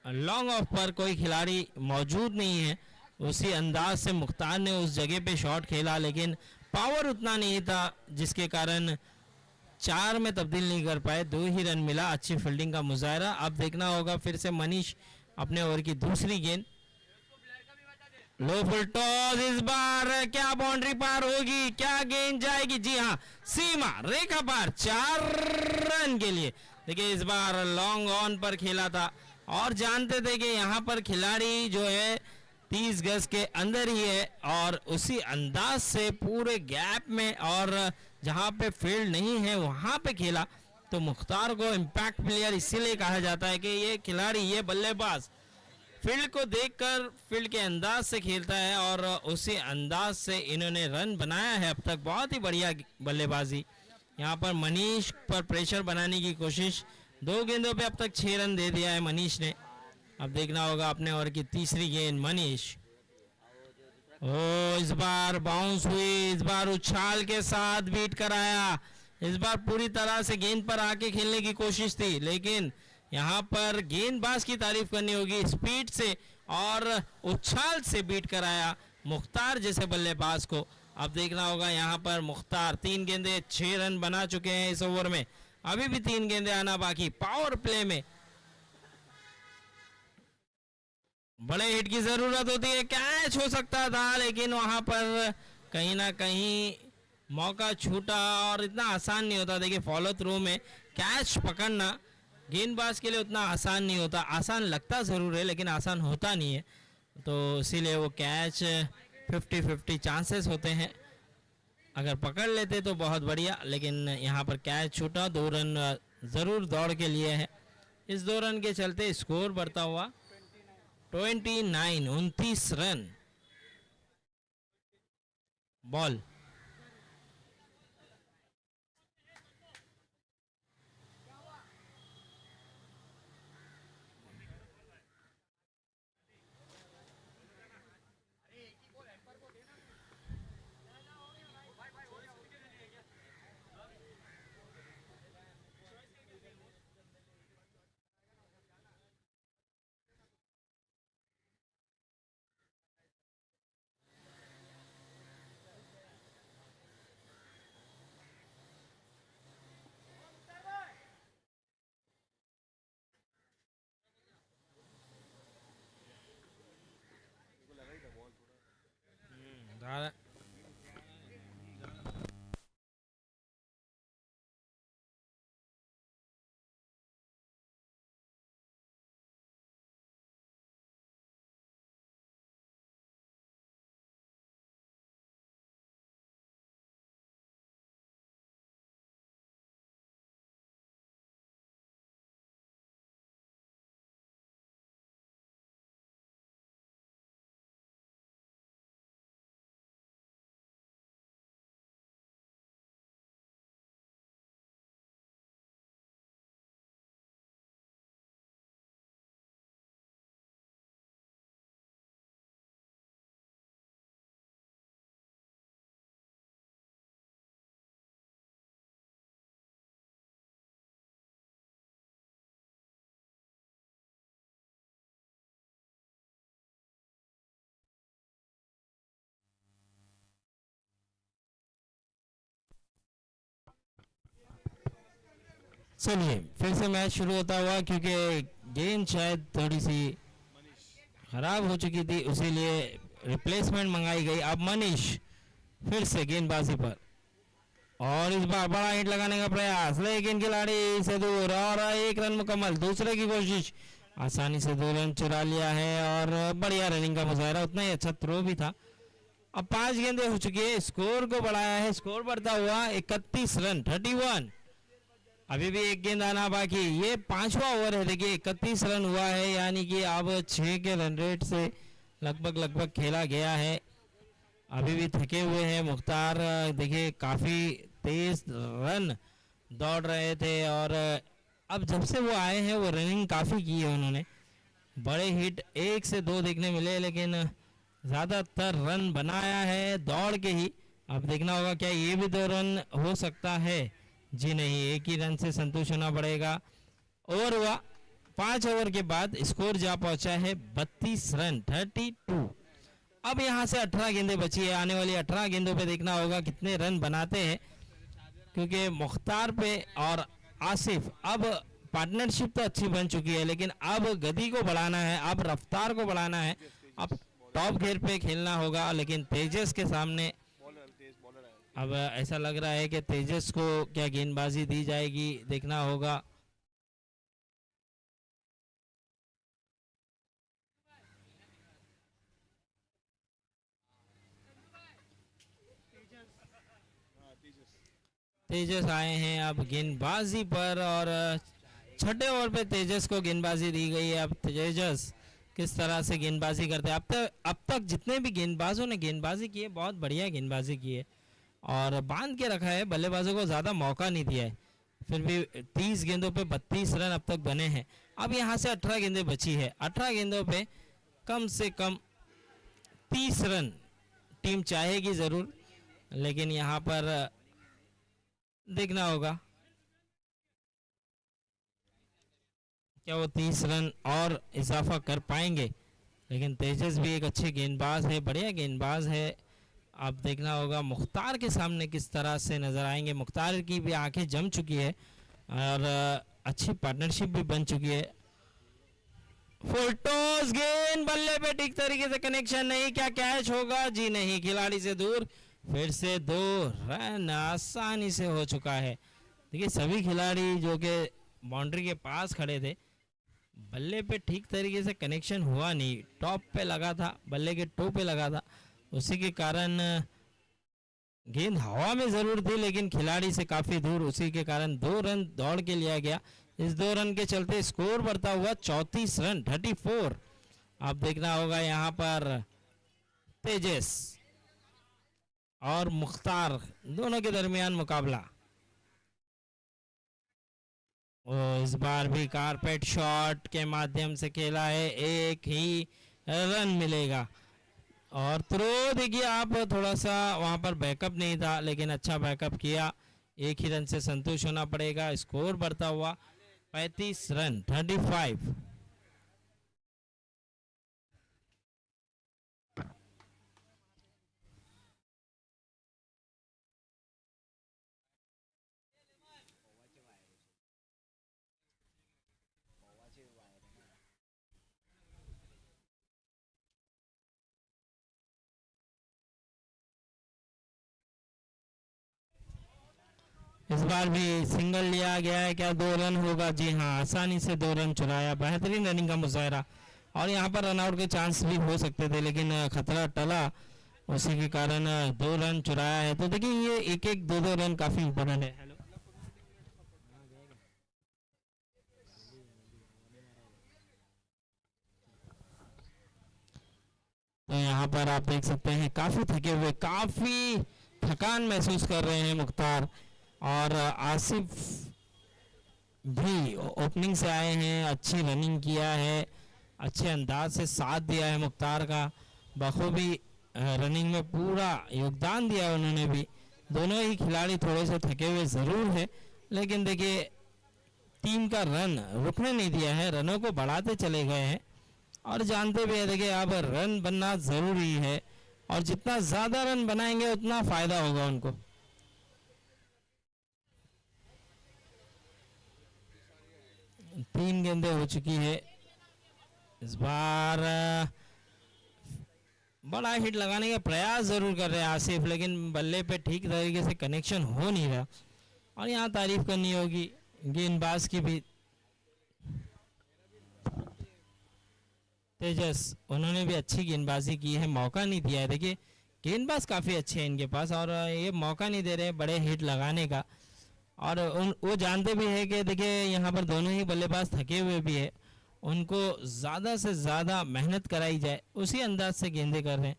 लॉन्ग ऑफ पर कोई खिलाड़ी मौजूद नहीं है, उसी अंदाज से मुख्तार ने उस जगह पे शॉट खेला, लेकिन पावर उतना नहीं था जिसके कारण 4 में तब्दील नहीं कर पाए। 2 ही रन मिला, अच्छी फील्डिंग का मुजाहरा। अब देखना होगा फिर से मनीष अपने ओवर की दूसरी गेंद, लो फुल टॉस, इस बार क्या बाउंड्री पार होगी, क्या गेंद जाएगी? जी हाँ, सीमा रेखा पार, 4 रन के लिए। देखिए, इस बार लॉन्ग ऑन पर खेला था और जानते थे कि यहाँ पर खिलाड़ी जो है 30 गज के अंदर ही है और उसी अंदाज से पूरे गैप में और जहाँ पे फील्ड नहीं है वहाँ पे खेला। तो मुख्तार को इम्पैक्ट प्लेयर इसीलिए कहा जाता है कि ये खिलाड़ी, ये बल्लेबाज फील्ड को देखकर फील्ड के अंदाज से खेलता है और उसी अंदाज से इन्होंने रन बनाया है अब तक। बहुत ही बढ़िया बल्लेबाजी। यहाँ पर मनीष पर प्रेशर बनाने की कोशिश, 2 गेंदों पे अब तक 6 रन दे दिया है मनीष ने। अब देखना होगा अपने ओवर की तीसरी गेंद, मनीष। ओ, इस बार बाउंस हुई, इस बार उछाल के साथ बीट कराया। इस बार पूरी तरह से गेंद पर आके खेलने की कोशिश थी, लेकिन यहाँ पर गेंदबाज की तारीफ करनी होगी, स्पीड से और उछाल से बीट कराया मुख्तार जैसे बल्लेबाज को। अब देखना होगा यहाँ पर मुख्तार, 3 गेंदे 6 रन बना चुके हैं इस ओवर में, अभी भी 3 गेंदे आना बाकी। पावर प्ले में बड़े हिट की जरूरत होती है, कैच हो सकता था लेकिन वहां पर कहीं ना कहीं मौका छूटा और इतना आसान नहीं होता। देखिए, फॉलो थ्रू में कैच पकड़ना गेंदबाज के लिए उतना आसान नहीं होता, आसान लगता ज़रूर है लेकिन आसान होता नहीं है, तो इसीलिए वो कैच 50-50 चांसेस होते हैं। अगर पकड़ लेते तो बहुत बढ़िया, लेकिन यहाँ पर कैच छूटा। 2 रन ज़रूर दौड़ के लिए है, इस 2 रन के चलते स्कोर बढ़ता हुआ 29 रन। बॉल चलिए फिर से मैच शुरू होता हुआ, क्योंकि गेंद शायद थोड़ी सी खराब हो चुकी थी, इसीलिए रिप्लेसमेंट मंगाई गई। अब मनीष फिर से गेंदबाजी पर, और इस बार बड़ा हिट लगाने का प्रयास, लेकिन खिलाड़ी से दूर, और एक रन मुकम्मल। दूसरे की कोशिश, आसानी से 2 रन चुरा लिया है, और बढ़िया रनिंग का मुजाहरा, उतना ही अच्छा थ्रो भी था। अब 5 गेंदें हो चुकी है, स्कोर को बढ़ाया है, स्कोर बढ़ता हुआ 31 रन 31। अभी भी एक गेंद आना बाकी, ये 5वां ओवर है। देखिए 31 रन हुआ है, यानी कि अब 6 के रन रेट से लगभग खेला गया है। अभी भी थके हुए हैं मुख्तार, देखिए काफ़ी तेज रन दौड़ रहे थे, और अब जब से वो आए हैं वो रनिंग काफ़ी की है उन्होंने। बड़े हिट 1 से 2 देखने मिले, लेकिन ज़्यादातर रन बनाया है दौड़ के ही। अब देखना होगा क्या ये भी 2 रन हो सकता है। जी नहीं, एक ही रन से संतुष्ट होना पड़ेगा। ओवर हुआ, 5 ओवर के बाद स्कोर जा पहुंचा है 32 रन 32। अब यहाँ से 18 गेंदें बची है, आने वाली 18 गेंदों पे देखना होगा कितने रन बनाते हैं, क्योंकि मुख्तार पे और आसिफ अब पार्टनरशिप तो अच्छी बन चुकी है, लेकिन अब गति को बढ़ाना है, अब रफ्तार को बढ़ाना है, अब टॉप घेर पे खेलना होगा। लेकिन तेजस के सामने अब ऐसा लग रहा है कि तेजस को क्या गेंदबाजी दी जाएगी, देखना होगा। तेजस आए हैं अब गेंदबाजी पर, और छठे ओवर पे तेजस को गेंदबाजी दी गई है। अब तेजस किस तरह से गेंदबाजी करते हैं। अब तक जितने भी गेंदबाजों ने गेंदबाजी की है, बहुत बढ़िया गेंदबाजी की है, और बांध के रखा है, बल्लेबाजों को ज़्यादा मौका नहीं दिया है। फिर भी 30 गेंदों पे 32 रन अब तक बने हैं। अब यहाँ से 18 गेंदें बची है, 18 गेंदों पे कम से कम 30 रन टीम चाहेगी ज़रूर, लेकिन यहाँ पर देखना होगा क्या वो 30 रन और इजाफा कर पाएंगे। लेकिन तेजस भी एक अच्छे गेंदबाज है, बढ़िया गेंदबाज है। अब देखना होगा मुख्तार के सामने किस तरह से नज़र आएंगे। मुख्तार की भी आंखें जम चुकी है, और अच्छी पार्टनरशिप भी बन चुकी है। फुल टॉस गेंद, बल्ले पे ठीक तरीके से कनेक्शन नहीं, क्या कैच होगा? जी नहीं, खिलाड़ी से दूर। फिर से 2 रन आसानी से हो चुका है। देखिए सभी खिलाड़ी जो कि बाउंड्री के पास खड़े थे, बल्ले पे ठीक तरीके से कनेक्शन हुआ नहीं, टॉप पे लगा था, बल्ले के टो पे लगा था, उसी के कारण गेंद हवा में जरूर थी, लेकिन खिलाड़ी से काफ़ी दूर, उसी के कारण 2 रन दौड़ के लिया गया। इस 2 रन के चलते स्कोर बढ़ता हुआ 34 रन 34। अब देखना होगा यहाँ पर तेजस और मुख्तार दोनों के दरमियान मुकाबला। इस बार भी कारपेट शॉट के माध्यम से खेला है, एक ही रन मिलेगा। और थ्रो देखिए आप, थोड़ा सा वहां पर बैकअप नहीं था, लेकिन अच्छा बैकअप किया, एक ही रन से संतुष्ट होना पड़ेगा। स्कोर बढ़ता हुआ 35 रन 35। इस बार भी सिंगल लिया गया है, क्या 2 रन होगा? जी हाँ, आसानी से 2 रन चुराया, बेहतरीन रनिंग का मुजाहरा। और यहाँ पर रनआउट के चांस भी हो सकते थे, लेकिन खतरा टला, उसी के कारण 2 रन चुराया है। तो देखिए ये एक एक 2-2 रन काफी इंपॉर्टेंट है। हेलो, तो यहाँ पर आप देख सकते हैं काफी थके हुए, काफी थकान महसूस कर रहे हैं मुख्तार, और आसिफ भी ओपनिंग से आए हैं, अच्छी रनिंग किया है, अच्छे अंदाज से साथ दिया है मुख्तार का, बखूबी रनिंग में पूरा योगदान दिया है उन्होंने भी। दोनों ही खिलाड़ी थोड़े से थके हुए ज़रूर है, लेकिन देखिए टीम का रन रुकने नहीं दिया है, रनों को बढ़ाते चले गए हैं, और जानते भी है देखिए अब रन बनना ज़रूरी है, और जितना ज़्यादा रन बनाएंगे उतना फ़ायदा होगा उनको। 3 गेंदें हो चुकी है। इस बार बड़ा हिट लगाने का प्रयास जरूर कर रहे हैं आसिफ, लेकिन बल्ले पे ठीक तरीके से कनेक्शन हो नहीं रहा। और यहाँ तारीफ करनी होगी गेंदबाज की भी, तेजस, उन्होंने भी अच्छी गेंदबाजी की है, मौका नहीं दिया है। देखिए गेंदबाज काफ़ी अच्छे हैं इनके पास और ये मौका नहीं दे रहे बड़े हिट लगाने का। और वो जानते भी है कि देखिए यहाँ पर दोनों ही बल्लेबाज थके हुए भी है, उनको ज़्यादा से ज़्यादा मेहनत कराई जाए उसी अंदाज से गेंदे कर रहे हैं।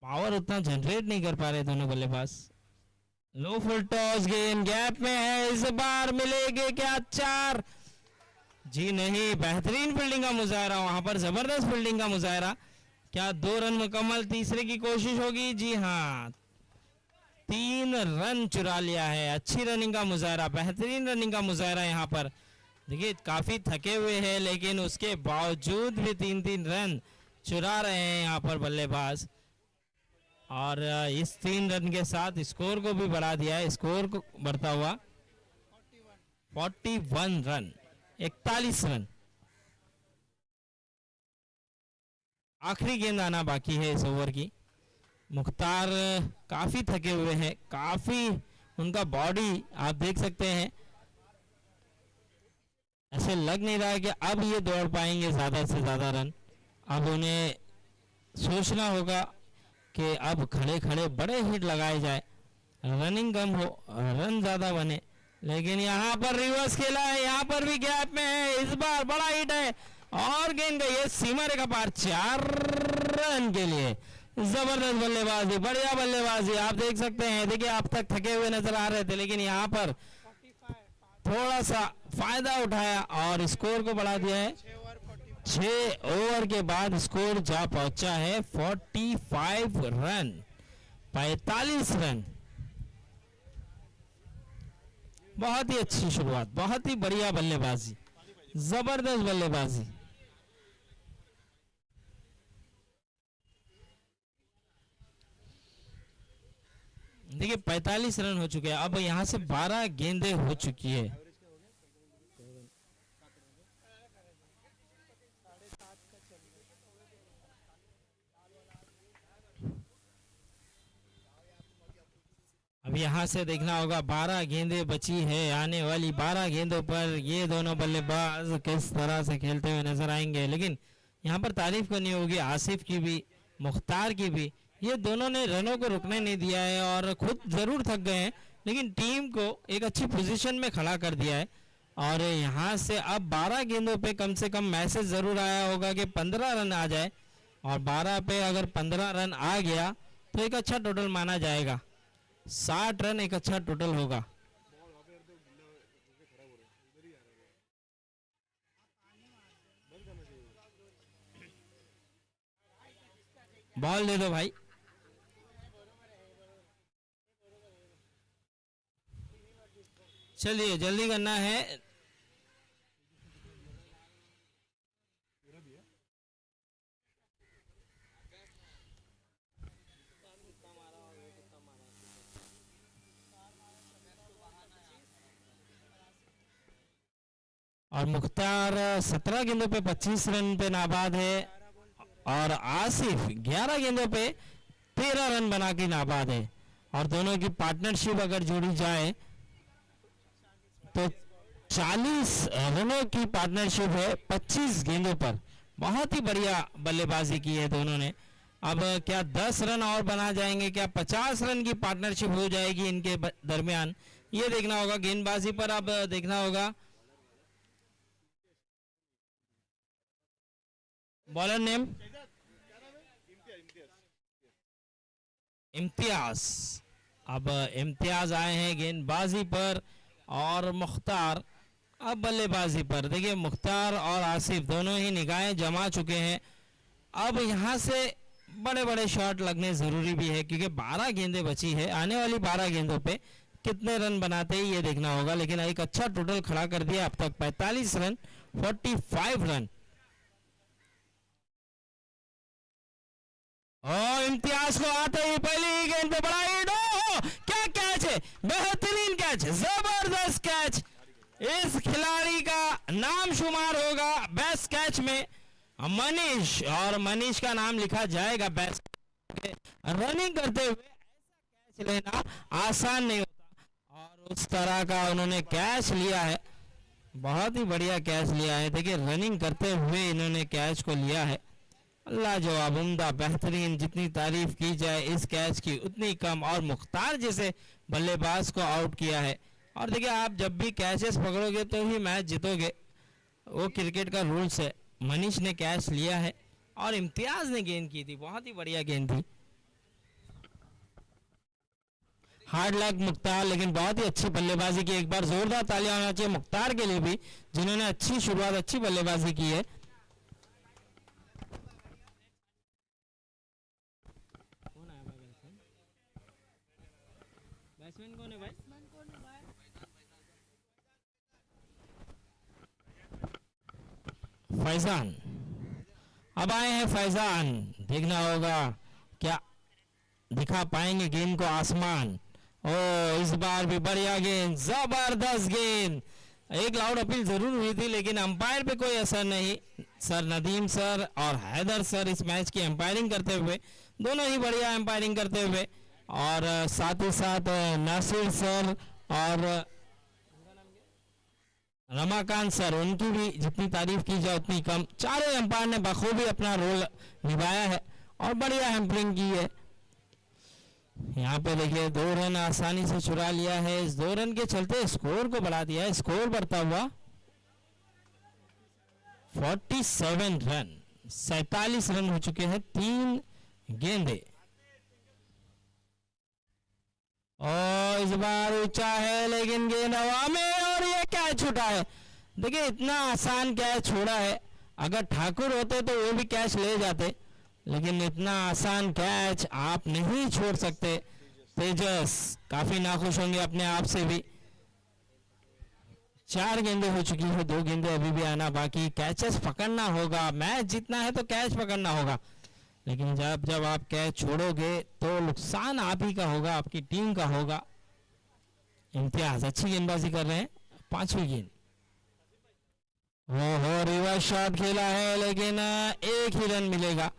पावर उतना जनरेट नहीं कर पा रहे दोनों बल्लेबाज। लो फुल टॉस, गेंद गैप में है, इस बार मिलेगी क्या 4? जी नहीं, बेहतरीन फील्डिंग का मुजाहरा वहां पर, जबरदस्त फील्डिंग का मुजाहरा। क्या 2 रन मुकम्मल? तीसरे की कोशिश होगी। जी हाँ, 3 रन चुरा लिया है। अच्छी रनिंग का मुजाहरा, बेहतरीन रनिंग का मुजाहरा यहाँ पर। देखिए काफी थके हुए हैं लेकिन उसके बावजूद भी 3-3 रन चुरा रहे हैं यहाँ पर बल्लेबाज। और इस 3 रन के साथ स्कोर को भी बढ़ा दिया है, स्कोर को बढ़ता हुआ 41 रन, 41 रन। आखिरी गेंद आना बाकी है इस ओवर की। मुख्तार काफी थके हुए हैं, काफी उनका बॉडी आप देख सकते हैं, ऐसे लग नहीं रहा है कि अब ये दौड़ पाएंगे ज्यादा से ज्यादा रन। अब उन्हें सोचना होगा कि अब खड़े खड़े बड़े हिट लगाए जाए, रनिंग कम हो, रन ज्यादा बने। लेकिन यहाँ पर रिवर्स खेला है, यहाँ पर भी गैप में है, इस बार बड़ा हिट है और गेंद गई है सीमा रेखा पार 4 रन के लिए। जबरदस्त बल्लेबाजी, बढ़िया बल्लेबाजी आप देख सकते हैं। देखिए आप तक थके हुए नजर आ रहे थे लेकिन यहाँ पर थोड़ा सा फायदा उठाया और स्कोर को बढ़ा दिया है। 6 ओवर के बाद स्कोर जा पहुंचा है 45 रन, 45 रन। बहुत ही अच्छी शुरुआत, बहुत ही बढ़िया बल्लेबाजी, जबरदस्त बल्लेबाजी। देखिए 45 रन हो चुके हैं, अब यहां से 12 गेंदें हो चुकी है। अब यहां से देखना होगा 12 गेंदें बची है, आने वाली 12 गेंदों पर ये दोनों बल्लेबाज किस तरह से खेलते हुए नजर आएंगे। लेकिन यहाँ पर तारीफ करनी होगी आसिफ की भी, मुख्तार की भी। ये दोनों ने रनों को रुकने नहीं दिया है और खुद जरूर थक गए हैं लेकिन टीम को एक अच्छी पोजीशन में खड़ा कर दिया है। और यहाँ से अब 12 गेंदों पे कम से कम मैसेज जरूर आया होगा कि 15 रन आ जाए, और 12 पे अगर 15 रन आ गया तो एक अच्छा टोटल माना जाएगा। 60 रन एक अच्छा टोटल होगा। बॉल दे दो भाई। चलिए जल्दी करना है। और मुख्तार 17 गेंदों पे 25 रन पे नाबाद है और आसिफ 11 गेंदों पे 13 रन बना के नाबाद है। और दोनों की पार्टनरशिप अगर जोड़ी जाए तो 40 रनों की पार्टनरशिप है 25 गेंदों पर। बहुत ही बढ़िया बल्लेबाजी की है दोनों ने। अब क्या 10 रन और बना जाएंगे, क्या 50 रन की पार्टनरशिप हो जाएगी इनके दरमियान, ये देखना होगा। गेंदबाजी पर अब देखना होगा। Bowler name Imtiaz. अब इम्तियाज आए हैं गेंदबाजी पर और मुख्तार अब बल्लेबाजी पर। देखिए मुख्तार और आसिफ दोनों ही निगाहें जमा चुके हैं। अब यहां से बड़े बड़े शॉट लगने जरूरी भी है क्योंकि 12 गेंदें बची है। आने वाली 12 गेंदों पे कितने रन बनाते हैं ये देखना होगा। लेकिन एक अच्छा टोटल खड़ा कर दिया अब तक 45 रन, 45 रन। और इम्तियाज को आते ही पहली गेंद पे बड़ा हिट, क्या कैच है, बेहतरीन कैच, जबरदस्त कैच। इस खिलाड़ी का नाम शुमार होगा बेस्ट कैच में मनीष, और मनीष का नाम लिखा जाएगा बेस्ट। रनिंग करते हुए ऐसा कैच लेना आसान नहीं होता, और उस तरह का उन्होंने कैच लिया है, बहुत ही बढ़िया कैच लिया है। देखिए रनिंग करते हुए इन्होंने कैच को लिया है। लाजवाब, उम्दा, बेहतरीन, जितनी तारीफ की जाए इस कैच की उतनी कम, और मुख्तार जैसे बल्लेबाज को आउट किया है। और देखिए आप जब भी कैचेस पकड़ोगे तो ही मैच जीतोगे, वो क्रिकेट का रूल्स है। मनीष ने कैच लिया है और इम्तियाज ने गेंद की थी, बहुत ही बढ़िया गेंद थी। हार्ड लक मुख्तार, लेकिन बहुत ही अच्छी बल्लेबाजी की। एक बार जोरदार तालियां होना चाहिए मुख्तार के लिए भी, जिन्होंने अच्छी शुरुआत, अच्छी बल्लेबाजी की है। बैट्समैन कौन है भाई? फैजान, अब आए हैं फैजान, देखना होगा क्या दिखा पाएंगे गेंद को आसमान। ओ इस बार भी बढ़िया गेंद, जबरदस्त गेंद। एक लाउड अपील जरूर हुई थी लेकिन अंपायर पे कोई असर नहीं। सर नदीम सर और हैदर सर इस मैच की अंपायरिंग करते हुए, दोनों ही बढ़िया अंपायरिंग करते हुए, और साथ ही साथ नासिर सर और रमाकांत सर, उनकी भी जितनी तारीफ की जाए उतनी कम। चारों अंपायर ने बखूबी अपना रोल निभाया है और बढ़िया हैम्परिंग की है। यहाँ पे देखिए 2 रन आसानी से चुरा लिया है। इस 2 रन के चलते स्कोर को बढ़ा दिया है, स्कोर बढ़ता हुआ 47 रन, 47 रन हो चुके हैं, 3 गेंदे। और इस बार ऊंचा है लेकिन गेंद हवा में, और ये कैच छूटा है। देखिए इतना आसान कैच छोड़ा है, अगर ठाकुर होते तो वो भी कैच ले जाते, लेकिन इतना आसान कैच आप नहीं छोड़ सकते। तेजस काफी नाखुश होंगे अपने आप से भी। 4 गेंदें हो चुकी है, 2 गेंदें अभी भी आना बाकी। कैचेस पकड़ना होगा, मैच जीतना है तो कैच पकड़ना होगा, लेकिन जब आप कैच छोड़ोगे तो नुकसान आप ही का होगा, आपकी टीम का होगा। इम्तियाज अच्छी गेंदबाजी कर रहे हैं, 5वीं गेंद। हो रिवर्स शॉट खेला है लेकिन 1 ही रन मिलेगा।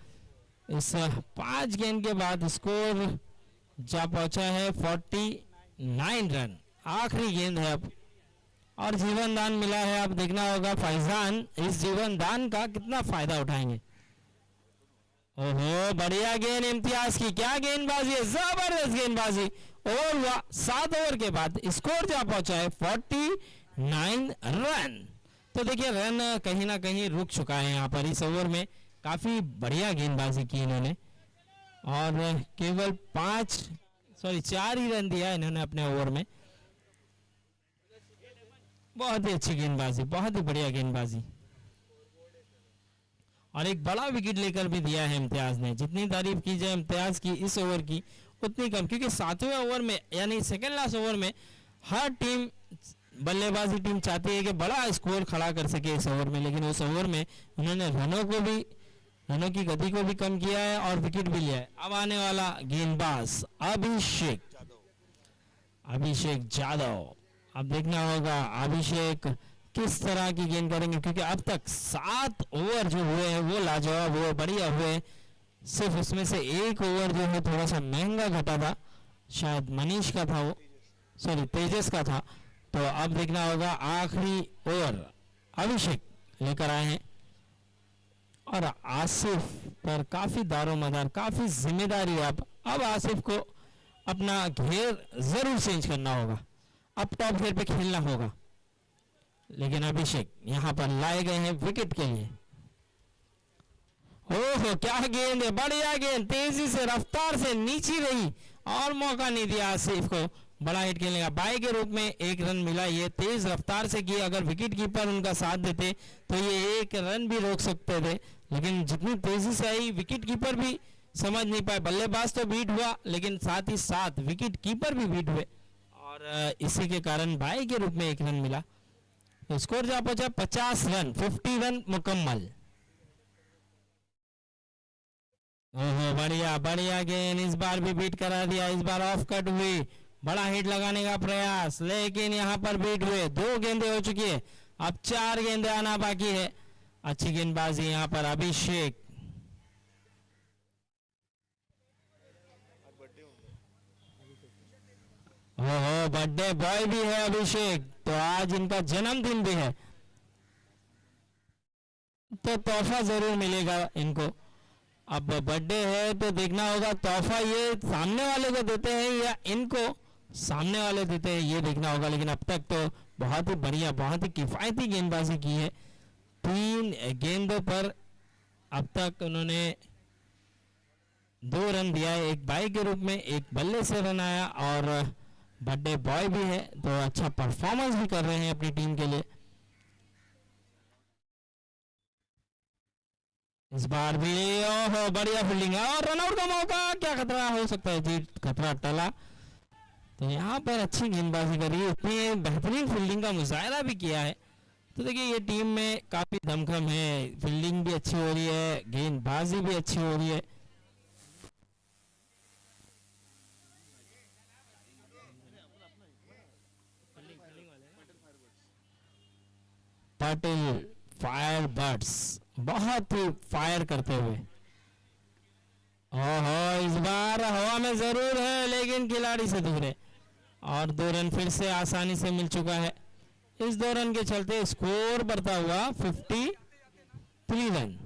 इस 5 गेंद के बाद स्कोर जा पहुंचा है 49 रन। आखिरी गेंद है अब, और जीवन दान मिला है। अब देखना होगा फैजान इस जीवन दान का कितना फायदा उठाएंगे। ओहो बढ़िया गेंद इम्तियाज की, क्या गेंदबाजी है, जबरदस्त गेंदबाजी। ओवर हुआ 7 ओवर के बाद, स्कोर जा पहुंचा है 49 रन। तो देखिए रन कहीं ना कहीं रुक चुका है यहाँ पर इस ओवर में। काफी बढ़िया गेंदबाजी की इन्होंने, और केवल 4 ही रन दिया इन्होंने अपने ओवर में। बहुत ही अच्छी गेंदबाजी, बहुत ही बढ़िया गेंदबाजी, और एक बड़ा विकेट लेकर भी दिया है इम्तियाज ने। जितनी तारीफ की जाए इम्तियाज की इस ओवर की उतनी कम, क्योंकि 7वें ओवर में यानी सेकेंड लास्ट ओवर में हर टीम, बल्लेबाजी टीम चाहती है कि बड़ा स्कोर खड़ा कर सके इस ओवर में, लेकिन उस ओवर में उन्होंने रनों की गति को भी कम किया है और विकेट भी लिया है। अब आने वाला गेंदबाज अभिषेक जादव। अब देखना होगा अभिषेक किस तरह की गेंद करेंगे, क्योंकि अब तक 7 ओवर जो हुए हैं वो लाजवाब हुए, बढ़िया हुए। सिर्फ उसमें से 1 ओवर जो है थोड़ा सा महंगा घटा था, शायद मनीष का था, वो सॉरी तेजस का था। तो अब देखना होगा आखिरी ओवर अभिषेक लेकर आए हैं, और आसिफ पर काफी दारोमदार, काफी जिम्मेदारी है। अब आसिफ को अपना घेर जरूर चेंज करना होगा, अब टॉप घेर पे खेलना होगा। लेकिन अभिषेक यहाँ पर लाए गए हैं विकेट के लिए। ओहो क्या गेंद है, बढ़िया गेंद, तेजी से रफ्तार से नीचे रही और मौका नहीं दिया आसिफ को बड़ा हिट खेलने का। बाई के रूप में 1 रन मिला, ये तेज रफ्तार से किया। अगर विकेट कीपर उनका साथ देते तो ये 1 रन भी रोक सकते थे, लेकिन जितनी तेजी से आई विकेट कीपर भी समझ नहीं पाए। बल्लेबाज तो बीट हुआ, लेकिन साथ ही साथ विकेट कीपर भी बीट हुए, और इसी के कारण बाई के रूप में 1 रन मिला। तो स्कोर जा पहुंचा 50 रन, 50 रन मुकम्मल। ओहो बढ़िया गेंद, इस बार भी बीट करा दिया, इस बार ऑफ कट हुई, बड़ा हिट लगाने का प्रयास, लेकिन यहाँ पर बीट हुए। 2 गेंदें हो चुकी है, अब 4 गेंदें आना बाकी है। अच्छी गेंदबाजी यहाँ पर अभिषेक। ओहो, बर्थडे बॉय भी है अभिषेक, तो आज इनका जन्मदिन भी है, तो तोहफा जरूर मिलेगा इनको। अब बर्थडे है तो देखना होगा तोहफा ये सामने वाले को देते हैं या इनको सामने वाले देते हैं, ये देखना होगा। लेकिन अब तक तो बहुत ही बढ़िया, बहुत ही किफायती गेंदबाजी की है। 3 गेंदों पर अब तक उन्होंने 2 रन दिया है, एक बाई के रूप में, एक बल्ले से रन आया, और बर्थडे बॉय भी है, तो अच्छा परफॉर्मेंस भी कर रहे हैं अपनी टीम के लिए। इस बार भी ओहो बढ़िया फील्डिंग है, और रनआउट का मौका, क्या खतरा हो सकता है जी, खतरा टला। तो यहाँ पर अच्छी गेंदबाजी करी है, इतनी बेहतरीन फील्डिंग का मुजाहरा भी किया है। तो देखिए ये टीम में काफी दमखम है, फील्डिंग भी अच्छी हो रही है, गेंदबाजी भी अच्छी हो रही है। पटेल फायर बर्ड्स बहुत ही फायर करते हुए, ओहो इस बार हवा में जरूर है लेकिन खिलाड़ी से दूर है, और 2 रन फिर से आसानी से मिल चुका है। इस 2 रन के चलते स्कोर बढ़ता हुआ 53 रन।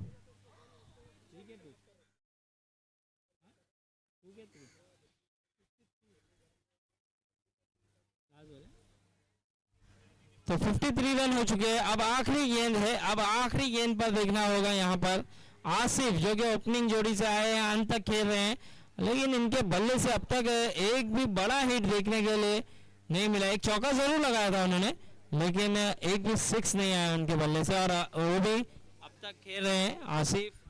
तो 53 रन हो चुके हैं। अब आखिरी गेंद है, अब आखिरी गेंद पर देखना होगा यहाँ पर आसिफ, जो कि ओपनिंग जोड़ी से आए हैं, अंत तक खेल रहे हैं, लेकिन इनके बल्ले से अब तक एक भी बड़ा हिट देखने के लिए नहीं मिला। एक चौका जरूर लगाया था उन्होंने, लेकिन एक भी 6 नहीं आया उनके बल्ले से, और वो भी अब तक खेल रहे हैं आसिफ।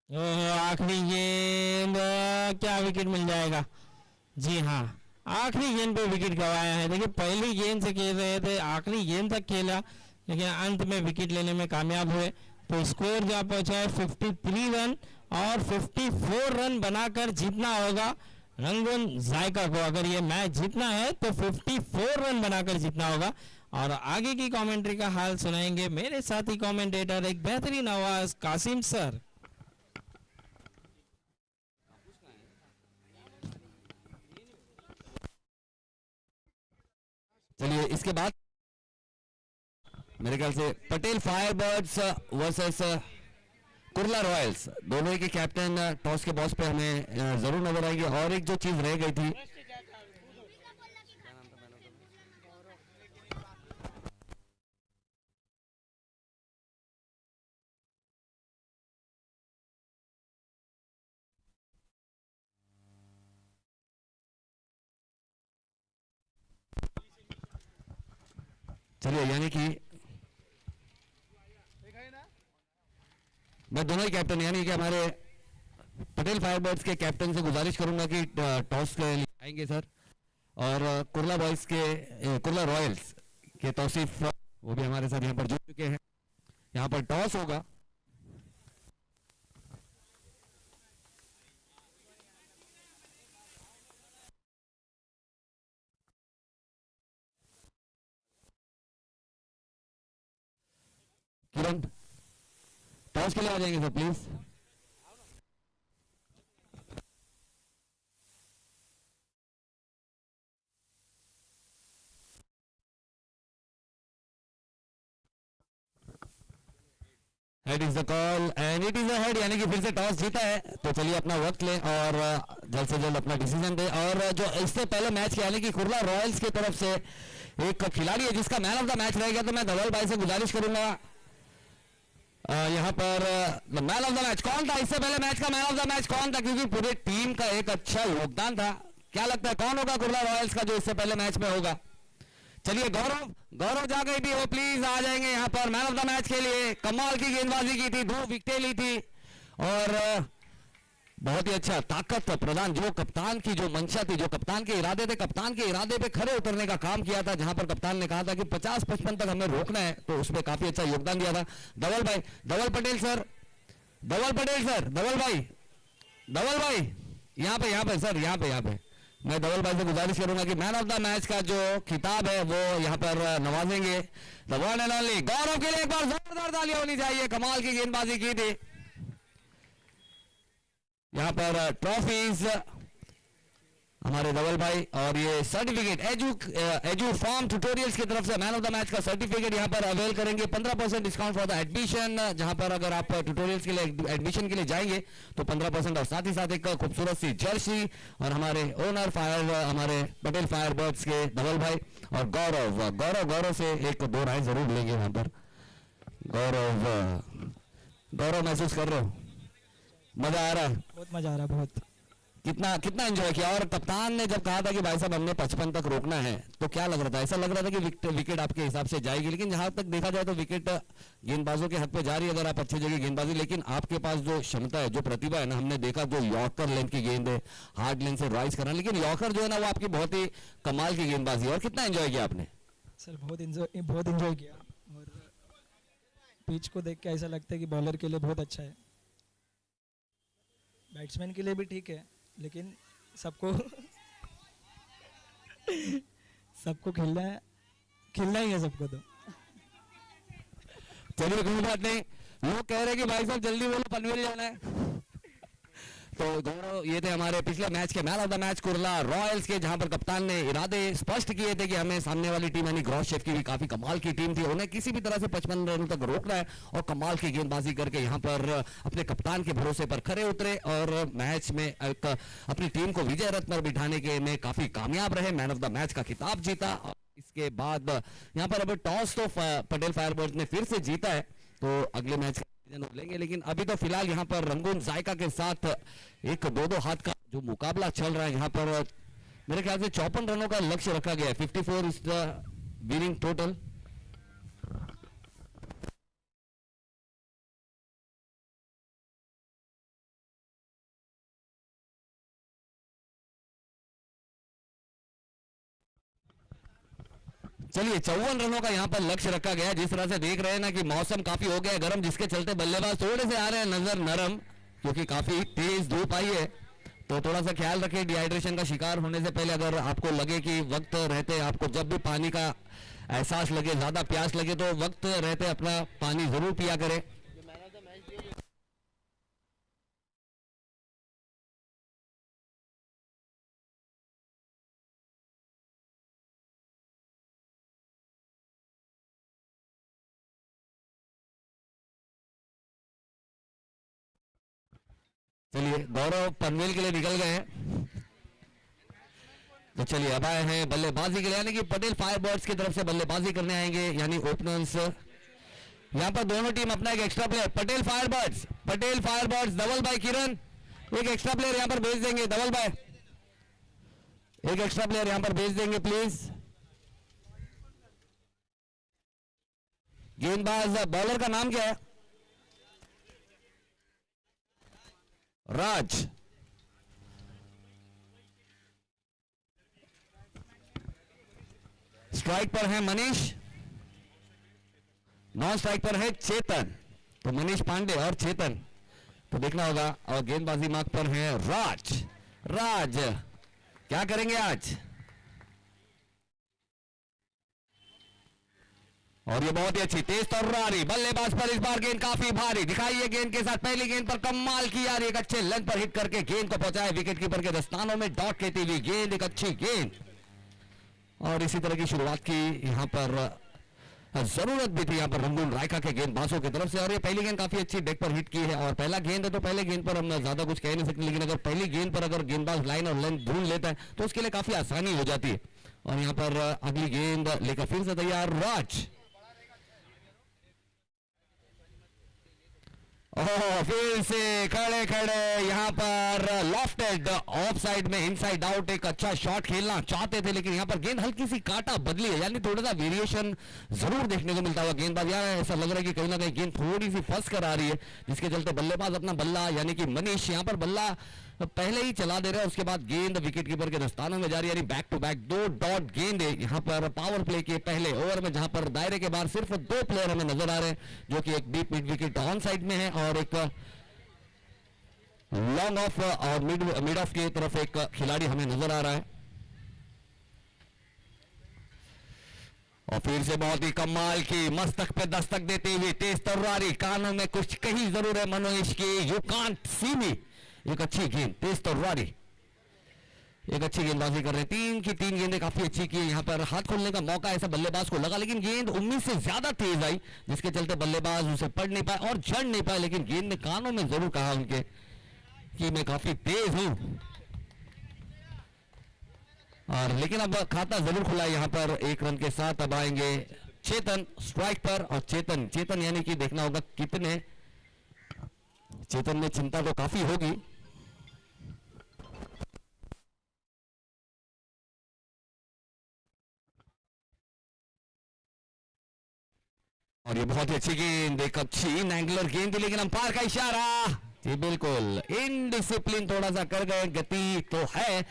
आखिरी गेंद, क्या विकेट मिल जाएगा? जी हाँ, आखिरी गेंद पे विकेट गवाया है। देखिए पहली गेंद से खेल रहे थे, आखिरी गेंद तक खेला, लेकिन अंत में विकेट लेने में कामयाब हुए। तो स्कोर जहाँ पहुंचा है 53 रन, और 54 रन बनाकर जीतना होगा रंगून जायका को। अगर ये मैच जीतना है तो 54 रन बनाकर जीतना होगा। और आगे की कमेंट्री का हाल सुनाएंगे मेरे साथी कमेंटेटर, एक बेहतरीन आवाज कासिम सर। चलिए इसके बाद मेरे ख्याल से Patel Firebirds versus Kurla Royals, दोनों ही के कैप्टन टॉस के बॉस पे हमें जरूर नजर आएंगे। और एक जो चीज रह गई थी, चलिए यानी कि मैं दोनों ही कैप्टन यानी कि हमारे पटेल फायरबर्ड्स के कैप्टन से गुजारिश करूंगा कि टॉस के लिए आएंगे सर, और कुर्ला बॉयज के कुर्ला रॉयल्स के तौसीफ वो भी हमारे साथ यहाँ पर जुड़ चुके हैं। यहाँ पर टॉस होगा, किरण टॉस के लिए आ जाएंगे sir please. Head is the call and it is a head, यानी कि फिर से टॉस जीता है। तो चलिए अपना वक्त लें और जल्द से जल्द अपना डिसीजन दें। और जो इससे पहले मैच के यानी कि कुर्ला रॉयल्स की तरफ से एक खिलाड़ी है जिसका मैन ऑफ द मैच रह गया, तो मैं धवल भाई से गुजारिश करूंगा यहाँ पर मैन ऑफ द मैच कौन था, इससे पहले मैच का मैन ऑफ द मैच कौन था, क्योंकि पूरे टीम का एक अच्छा योगदान था। क्या लगता है कौन होगा कुर्ला रॉयल्स का जो इससे पहले मैच में होगा? चलिए गौरव, गौरव जा गई भी हो प्लीज आ जाएंगे यहाँ पर मैन ऑफ द मैच के लिए। कमाल की गेंदबाजी की थी, 2 विकेटें ली थी, और बहुत ही अच्छा ताकत प्रदान, जो कप्तान की जो मंशा थी, जो कप्तान के इरादे थे, कप्तान के इरादे पे खरे उतरने का काम किया था। जहां पर कप्तान ने कहा था कि 50-55 तक हमें रोकना है, तो उसमें काफी अच्छा योगदान दिया था। धवल भाई, धवल पटेल सर, धवल पटेल सर, धवल भाई, धवल भाई यहाँ पे सर, यहाँ पे मैं धवल भाई से गुजारिश करूंगा कि मैन ऑफ द मैच का जो खिताब है वो यहाँ पर नवाजेंगे द वन एंड ओनली गौरव के लिए। एक बार जोरदार तालियां होनी चाहिए, कमाल की गेंदबाजी की थी। यहाँ पर ट्रॉफीज हमारे धवल भाई और ये सर्टिफिकेट एजू फॉर्म ट्यूटोरियल्स की तरफ से मैन ऑफ द मैच का सर्टिफिकेट यहाँ पर अवेल करेंगे। 15% डिस्काउंट फॉर द एडमिशन, जहां पर अगर आप ट्यूटोरियल्स के लिए एडमिशन के लिए जाएंगे तो 15% और साथ ही साथ एक खूबसूरत सी जर्सी और हमारे ओनर हमारे पटेल फायरबर्ड्स के धवल भाई और गौरव से एक दो राय जरूर लेंगे यहाँ पर। गौरव महसूस कर रहे हो? मजा आ रहा है? बहुत मजा आ रहा है, बहुत। कितना एंजॉय किया? और कप्तान ने जब कहा था कि भाई साहब हमने 55 तक रोकना है तो क्या लग रहा था? ऐसा लग रहा था कि विकेट आपके हिसाब से जाएगी, लेकिन जहां तक देखा जाए तो विकेट गेंदबाजों के हक पे जा रही है अगर आप अच्छी जगह गेंदबाजी। लेकिन आपके पास जो क्षमता है, जो प्रतिभा है ना, हमने देखा जो यॉर्कर लेंथ की गेंद है, हार्ड लेंथ से राइज करना, लेकिन यॉर्कर जो है ना वो आपकी बहुत ही कमाल की गेंदबाजी है। और कितना एंजॉय किया आपने? सर बहुत एंजॉय किया और पिच को देख के ऐसा लगता है कि बॉलर के लिए बहुत अच्छा है, बैट्समैन के लिए भी ठीक है, लेकिन सबको खेलना ही है सबको। तो चलिए कोई बात नहीं, लोग कह रहे हैं कि भाई साहब जल्दी बोलो पनवेल जाना है। तो गौरव ये थे हमारे पिछले मैच के man of the match Kurla Royals के, जहां पर कप्तान ने इरादे स्पष्ट किए थे कि हमें सामने वाली टीम यानी ग्रॉसशेफ की भी काफी कमाल की टीम थी, उन्हें किसी भी तरह से 55 रनों तक रोकना है और कमाल की गेंदबाजी करके यहां पर अपने कप्तान के भरोसे पर खरे उतरे और मैच में एक अपनी टीम को विजय रथ पर बिठाने के में काफी कामयाब रहे, मैन ऑफ द मैच का खिताब जीता। इसके बाद यहाँ पर अब टॉस तो पटेल फायरबर्ड्स ने फिर से जीता है, तो अगले मैच लेंगे। लेकिन अभी तो फिलहाल यहाँ पर रंगून जायका के साथ एक 2-2 हाथ का जो मुकाबला चल रहा है, यहाँ पर मेरे ख्याल से 54 रनों का लक्ष्य रखा गया है। 54 इज द विनिंग टोटल। चलिए 54 रनों का यहाँ पर लक्ष्य रखा गया है। जिस तरह से देख रहे हैं ना कि मौसम काफी हो गया गर्म, जिसके चलते बल्लेबाज थोड़े से आ रहे हैं नजर नरम, क्योंकि काफी तेज धूप आई है। तो थोड़ा सा ख्याल रखें, डिहाइड्रेशन का शिकार होने से पहले अगर आपको लगे कि वक्त रहते आपको जब भी पानी का एहसास लगे, ज्यादा प्यास लगे, तो वक्त रहते अपना पानी जरूर पिया करें। चलिए गौरव पनवेल के लिए निकल गए हैं, तो चलिए अब आए हैं बल्लेबाजी के लिए, यानी कि पटेल फायरबर्ड्स की तरफ से बल्लेबाजी करने आएंगे, यानी ओपनर्स। यहाँ पर दोनों टीम अपना एक एक्स्ट्रा प्लेयर, पटेल फायरबर्ड्स धवल भाई किरण एक एक्स्ट्रा प्लेयर यहाँ पर भेज देंगे। धवल भाई एक एक्स्ट्रा प्लेयर यहाँ पर भेज देंगे प्लीज। गेंदबाज बॉलर का नाम क्या है? राज। स्ट्राइक पर है मनीष, नॉन स्ट्राइक पर है चेतन। तो मनीष पांडे और चेतन तो देखना होगा। और गेंदबाजी मार्ग पर है राज क्या करेंगे आज? और ये बहुत ही अच्छी तेज तर्रारी बल्लेबाज पर इस बार गेंद काफी भारी दिखाई, गेंद के साथ पहली गेंद पर कमाल की यार, एक अच्छे लेंथ पर हिट करके गेंद को पहुंचाए विकेट कीपर के दस्तानों में, डॉट लेती हुई गेंद, एक अच्छी गेंद। और इसी तरह की शुरुआत की यहाँ पर जरूरत भी थी यहाँ पर रंगून रायका के गेंदबाजों की तरफ से। और ये पहली गेंद काफी अच्छी डेक पर हिट की है, और पहला गेंद है तो पहले गेंद पर हम ज्यादा कुछ कह नहीं सकते, लेकिन अगर पहली गेंद पर अगर गेंदबाज लाइन और लेंथ ढूंढ लेता है तो उसके लिए काफी आसानी हो जाती है। और यहाँ पर अगली गेंद लेकर फिर से तैयार राज। फिर से खड़े खड़े यहाँ पर लॉफ्टेड ऑफ साइड में इनसाइड आउट एक अच्छा शॉट खेलना चाहते थे, लेकिन यहाँ पर गेंद हल्की सी काटा बदली है, यानी थोड़ा सा वेरिएशन जरूर देखने को मिलता हुआ गेंदबाज। यार ऐसा लग रहा है कि कहीं ना कहीं गेंद थोड़ी सी फंस कर आ रही है, जिसके चलते बल्लेबाज अपना बल्ला यानी कि मनीष यहाँ पर बल्ला पहले ही चला दे रहे हैं, उसके बाद गेंद विकेट कीपर के दस्तानों में जा रही है, यानी बैक टू बैक 2 डॉट गेंद है यहाँ पर पावर प्ले के पहले ओवर में, जहां पर दायरे के बाहर सिर्फ 2 प्लेयर हमें नजर आ रहे हैं, जो कि एक deep mid wicket on side में है और एक लॉन्ग ऑफ और मिड ऑफ की तरफ एक खिलाड़ी हमें नजर आ रहा है। और फिर से बहुत ही कमाल की मस्तक पे दस्तक देते हुए तेज तर्रारी, कानों में कुछ कहीं जरूर है मनोज की, यू कांट सी मी। एक अच्छी गेंद तेज तर्रारी, एक अच्छी गेंदबाजी कर रहे हैं। 3 की 3 गेंदें काफी अच्छी की। यहाँ पर हाथ खोलने का मौका ऐसा बल्लेबाज को लगा, लेकिन गेंद उम्मीद से ज्यादा तेज आई, जिसके चलते बल्लेबाज उसे पढ़ नहीं पाए और जड़ नहीं पाए, लेकिन गेंद ने कानों में जरूर कहा उनके कि मैं काफी तेज हूं। और लेकिन अब खाता जरूर खुला है। यहाँ पर 1 रन के साथ अब आएंगे चेतन स्ट्राइक पर। और चेतन यानी कि देखना होगा कितने, चेतन में चिंता तो काफी होगी। और ये बहुत ही अच्छी गेंद, एक अच्छी इन एंगुलर गेंद थी, लेकिन अंपायर का इशारा, जी बिल्कुल इनडिसिप्लिन थोड़ा सा कर गए। गति तो है,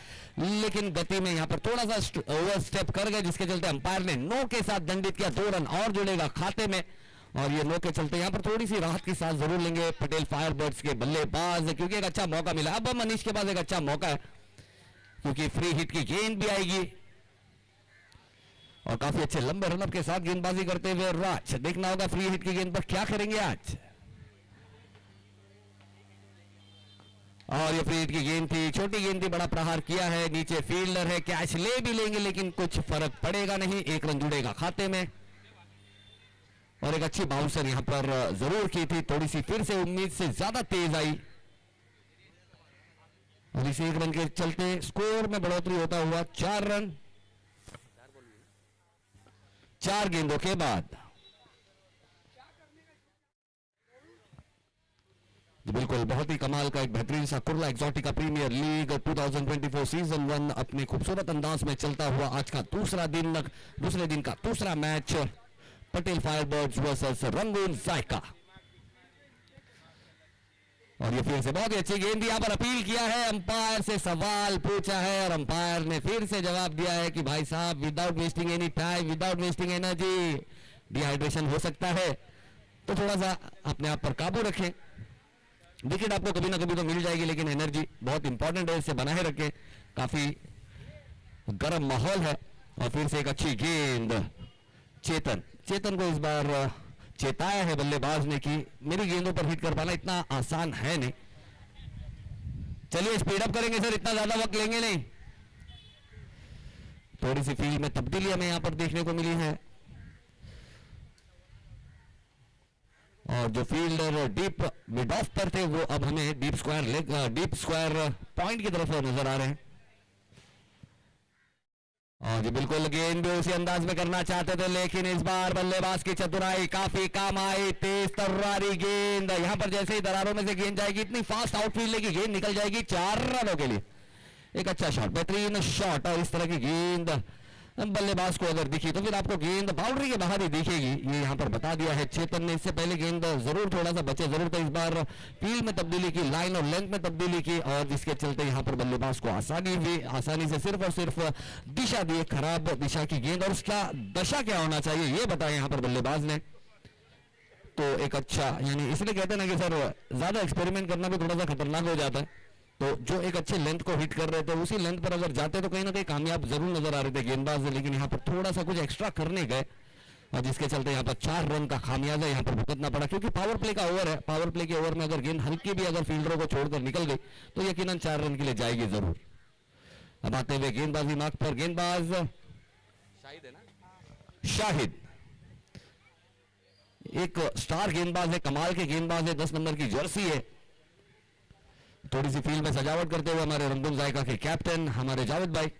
लेकिन गति में यहां पर थोड़ा सा ओवर स्टेप कर गए, जिसके चलते अंपायर ने नो के साथ दंडित किया। 2 रन और जुड़ेगा खाते में। और ये नो के चलते यहां पर थोड़ी सी राहत की सांस जरूर लेंगे पटेल फायरबर्ड्स के बल्लेबाज, क्योंकि एक अच्छा मौका मिला। अब मनीष के पास एक अच्छा मौका है, क्योंकि फ्री हिट की गेंद भी आएगी। और काफी अच्छे लंबे रनअप के साथ गेंदबाजी करते हुए राज, देखना होगा फ्री हिट की गेंद पर क्या करेंगे आज। और ये फ्री हिट की गेंद थी, छोटी गेंद थी, बड़ा प्रहार किया है, नीचे फील्डर है, कैच ले भी लेंगे लेकिन कुछ फर्क पड़ेगा नहीं। 1 रन जुड़ेगा खाते में। और एक अच्छी बाउंसर यहां पर जरूर की थी, थोड़ी सी फिर से उम्मीद से ज्यादा तेज आई। और इस 1 रन के चलते स्कोर में बढ़ोतरी होता हुआ 4 रन 4 गेंदों के बाद। बिल्कुल बहुत ही कमाल का एक बेहतरीन सा Kurla Exotica premiere league 2024 season 1 अपने खूबसूरत अंदाज में चलता हुआ आज का दूसरे दिन का दूसरा match, Patel Firebirds versus Rangoon Zaika. और ये फिर से बहुत ही अच्छी गेंद, यहां पर अपील किया है, अंपायर से सवाल पूछा है और अंपायर ने फिर से जवाब दिया है कि भाई साहब without wasting any time, without wasting energy, dehydration हो सकता है तो थोड़ा सा अपने आप पर काबू रखें। विकेट आपको कभी ना कभी तो मिल जाएगी, लेकिन एनर्जी बहुत इंपॉर्टेंट है, इसे बनाए रखें। काफी गर्म माहौल है। और फिर से एक अच्छी गेंद, चेतन को इस बार चेताया है बल्लेबाज ने कि मेरी गेंदों पर हिट कर पाना इतना आसान है नहीं। चलिए स्पीड अप करेंगे सर, इतना ज्यादा वक्त लेंगे नहीं। थोड़ी सी फील्ड में तब्दीली हमें यहां पर देखने को मिली है। और जो फील्डर डीप मिड ऑफ पर थे वो अब हमें डीप स्क्वायर पॉइंट की तरफ नजर आ रहे हैं। और जी बिल्कुल गेंद भी उसी अंदाज में करना चाहते थे, लेकिन इस बार बल्लेबाज की चतुराई काफी काम आई। तेज तर्रारी गेंद, यहां पर जैसे ही दरारों में से गेंद जाएगी इतनी फास्ट आउटफील्ड की गेंद निकल जाएगी 4 रनों के लिए। एक अच्छा शॉट, बेहतरीन शॉट। और इस तरह की गेंद बल्लेबाज को अगर दिखी तो फिर आपको गेंद बाउंड्री के बाहर ही दिखेगी, ये यहां पर बता दिया है चेतन ने। इससे पहले गेंद जरूर थोड़ा सा बचे जरूर था, इस बार फील्ड में तब्दीली की, लाइन और लेंथ में तब्दीली की, और जिसके चलते यहां पर बल्लेबाज को आसानी से सिर्फ और सिर्फ दिशा दी, खराब दिशा की गेंद। और उसका दशा क्या होना चाहिए ये बताया यहां पर बल्लेबाज ने। तो एक अच्छा, यानी इसलिए कहते हैं ना कि सर ज्यादा एक्सपेरिमेंट करना भी थोड़ा सा खतरनाक हो जाता है। तो जो एक अच्छे लेंथ को हिट कर रहे थे उसी लेंथ पर अगर जाते तो कहीं ना कहीं कामयाब जरूर नजर आ रहे थे गेंदबाज, लेकिन यहाँ पर थोड़ा सा कुछ एक्स्ट्रा करने गए, और जिसके चलते यहाँ पर 4 रन का खामियाजा यहाँ पर भुगतना पड़ा। क्योंकि पावर प्ले का ओवर है, पावर प्ले के ओवर में अगर गेंद हल्की भी अगर फील्डरों को छोड़कर निकल गई तो यकीनन 4 रन के लिए जाएगी जरूर। अब आते हुए गेंदबाजी मार्ग पर गेंदबाज शाहिद है ना, शाहिद एक स्टार गेंदबाज है, कमाल के गेंदबाज है, 10 नंबर की जर्सी है। थोड़ी सी फील्ड में सजावट करते हुए हमारे रंगून जायका के कैप्टन हमारे जावेद भाई।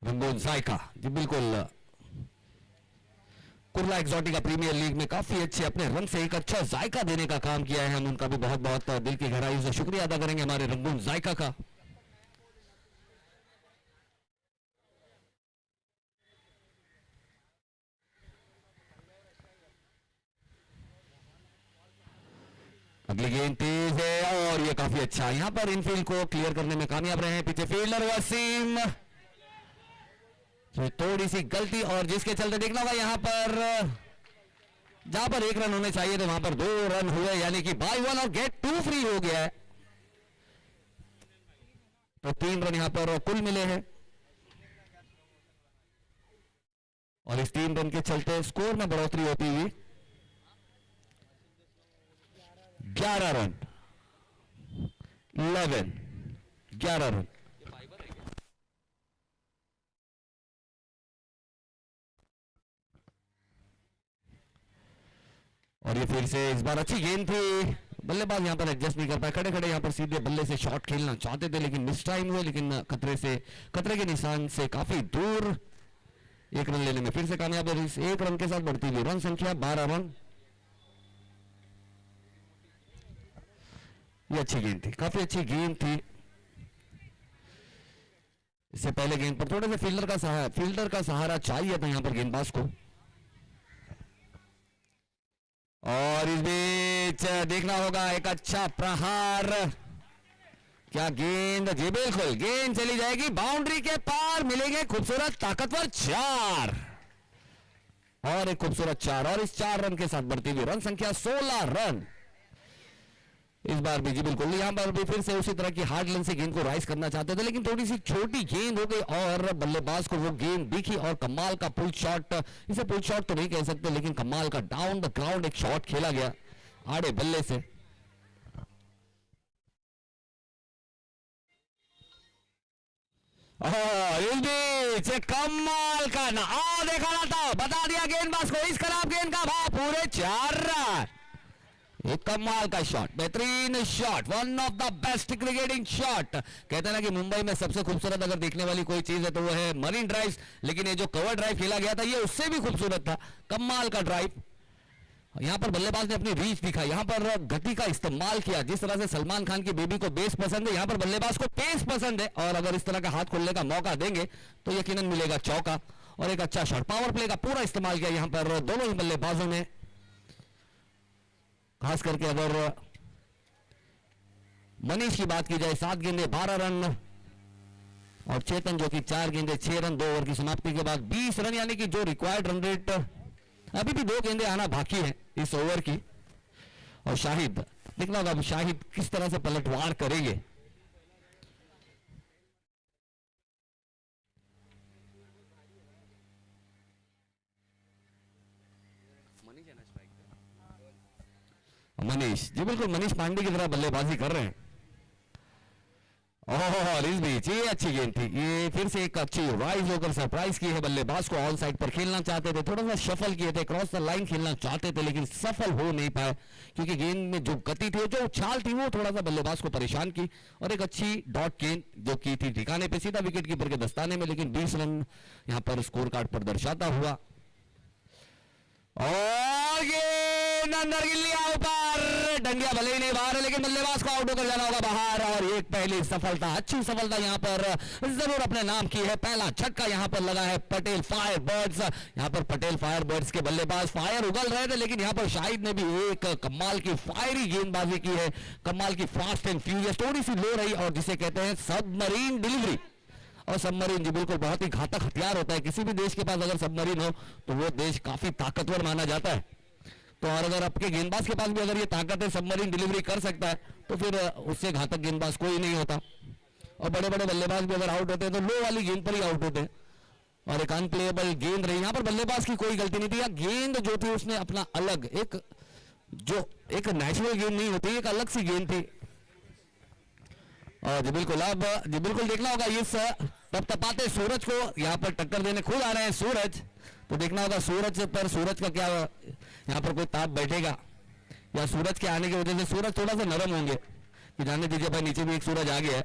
रंगून जायका जी बिल्कुल कुर्ला एक्सोटिका प्रीमियर लीग में काफी अच्छे अपने रन से एक अच्छा जायका देने का काम किया है। हम उनका भी बहुत बहुत दिल की गहराई से शुक्रिया अदा करेंगे हमारे रंगून जायका का। अगली गेंद तेज है और ये काफी अच्छा, यहां पर इनफील्ड को क्लियर करने में कामयाब रहे हैं पीछे फील्डर वसीम। तो थोड़ी सी गलती और जिसके चलते देखना होगा यहां पर जहां पर 1 रन होने चाहिए थे वहां पर 2 रन हुए, यानी कि बाय 1 और गेट 2 फ्री हो गया है। तो 3 रन यहां पर कुल मिले हैं और इस 3 रन के चलते स्कोर में बढ़ोतरी होती हुई 11 रन 11 रन। और ये फिर से इस बार अच्छी गेंद थी, बल्लेबाज यहां पर एडजस्ट नहीं कर पाए, खड़े खड़े यहां पर सीधे बल्ले से शॉट खेलना चाहते थे लेकिन मिस टाइम हुए, लेकिन खतरे के निशान से काफी दूर 1 रन लेने में फिर से कामयाब है। इस 1 रन के साथ बढ़ती हुई रन संख्या 12 रन। ये अच्छी गेंद थी, काफी अच्छी गेंद थी। इससे पहले गेंद पर थोड़े से फील्डर का सहारा चाहिए था यहां पर गेंदबाज को। और इस बीच देखना होगा एक अच्छा प्रहार, क्या गेंद, जी बिल्कुल गेंद चली जाएगी बाउंड्री के पार, मिलेंगे खूबसूरत ताकतवर 4 और एक खूबसूरत 4 और इस 4 रन के साथ बढ़ती हुई रन संख्या 16 रन। इस बार भी जी बिल्कुल यहां पर भी फिर से उसी तरह की हार्ड लाइन से गेंद को राइज करना चाहते थे लेकिन थोड़ी सी छोटी गेंद हो गई और बल्लेबाज को वो गेंद दिखी और कमाल का पुल शॉट, इसे पुल शॉट तो नहीं कह सकते लेकिन कमाल का डाउन द ग्राउंड एक शॉट खेला गया आड़े बल्ले से। इस बीच कमाल का ना देखा ना था, बता दिया गेंदबाज को इस खराब गेंद का भाव पूरे 4 रन। एक कमाल का शॉट, बेहतरीन shot, one of the best cricketing shot. कहते हैं ना कि मुंबई में सबसे खूबसूरत अगर देखने वाली कोई चीज है तो वो है मरीन ड्राइव, लेकिन ये जो कवर ड्राइव खेला गया था ये उससे भी खूबसूरत था, कमाल का ड्राइव। यहां पर बल्लेबाज ने अपनी रीच दिखा, यहां पर गति का इस्तेमाल किया, जिस तरह से सलमान खान की बेबी को बेस पसंद है यहां पर बल्लेबाज को पेस पसंद है और अगर इस तरह का हाथ खोलने का मौका देंगे तो यकीनन मिलेगा चौका। और एक अच्छा शॉट, पावर प्ले का पूरा इस्तेमाल किया यहां पर दोनों ही बल्लेबाजों ने, खास करके अगर मनीष की बात की जाए 7 गेंदे 12 रन और चेतन जो कि 4 गेंदे 6 रन 2 ओवर की समाप्ति के बाद 20 रन, यानी कि जो रिक्वायर्ड रन रेट, अभी भी 2 गेंदे आना बाकी है इस ओवर की। और शाहिद देखना होगा अब शाहिद किस तरह से पलटवार करेंगे। मनीष जी बिल्कुल मनीष पांडे की तरह बल्लेबाजी कर रहे हैं। और इस बीच ये अच्छी गेंद थी, ये फिर से एक अच्छी राइज होकर सरप्राइज की है, बल्लेबाज को ऑन साइड पर खेलना चाहते थे, थोड़ा सा शफल किए थे, क्रॉस द लाइन खेलना चाहते थे लेकिन सफल हो नहीं पाए क्योंकि गेंद में जो गति थी, जो उछाल थी वो थोड़ा सा बल्लेबाज को परेशान की। और एक अच्छी डॉट गेंद जो की थी ठिकाने पे सीधा विकेट कीपर के दस्ताने में, लेकिन 20 रन यहां पर स्कोर कार्ड पर दर्शाता हुआ। और गेंद अंदर गिर लिया ऊपर, डंडिया भले ही नहीं बाहर है लेकिन बल्लेबाज को आउट होकर जाना होगा बाहर। और एक पहली सफलता, अच्छी सफलता यहां पर जरूर अपने नाम की है। पहला छक्का यहां पर लगा है पटेल फायर बर्ड्स, यहां पर पटेल फायर बर्ड्स के बल्लेबाज फायर उगल रहे थे लेकिन यहां पर शाहिद ने भी एक कमाल की फायरी गेंदबाजी की है, कमाल की फास्ट एंड फ्यूरियस, थोड़ी सी लो रही और जिसे कहते हैं सबमरीन डिलीवरी। और सबमरीन जी बिल्कुल बहुत ही घातक हथियार होता है, किसी भी देश के पास अगर सबमरीन हो तो वो देश काफी ताकतवर माना जाता है। तो और अगर आपके गेंदबाज के पास भी अगर ये ताकत है, सबमरीन डिलीवरी कर सकता है, तो फिर उससे घातक गेंदबाज कोई नहीं होता। और बड़े बड़े बल्लेबाज भी अगर आउट होते हैं तो लो वाली गेंद पर ही आउट होते हैं। और एक अनप्लेएबल गेंद रही, यहां पर बल्लेबाज की कोई गलती नहीं थी, गेंद जो थी उसने अपना अलग एक नेचुरल गेंद नहीं होती, एक अलग सी गेंद थी। और जी बिल्कुल अब जी बिल्कुल देखना होगा इस तपतपाते सूरज को, यहां पर टक्कर देने खुद आ रहे हैं सूरज, तो देखना होगा सूरज पर, सूरज का क्या यहां पर कोई ताप बैठेगा या सूरज के आने की वजह से सूरज थोड़ा सा नरम होंगे कि जाने दीजिए भाई नीचे भी एक सूरज आ गया है,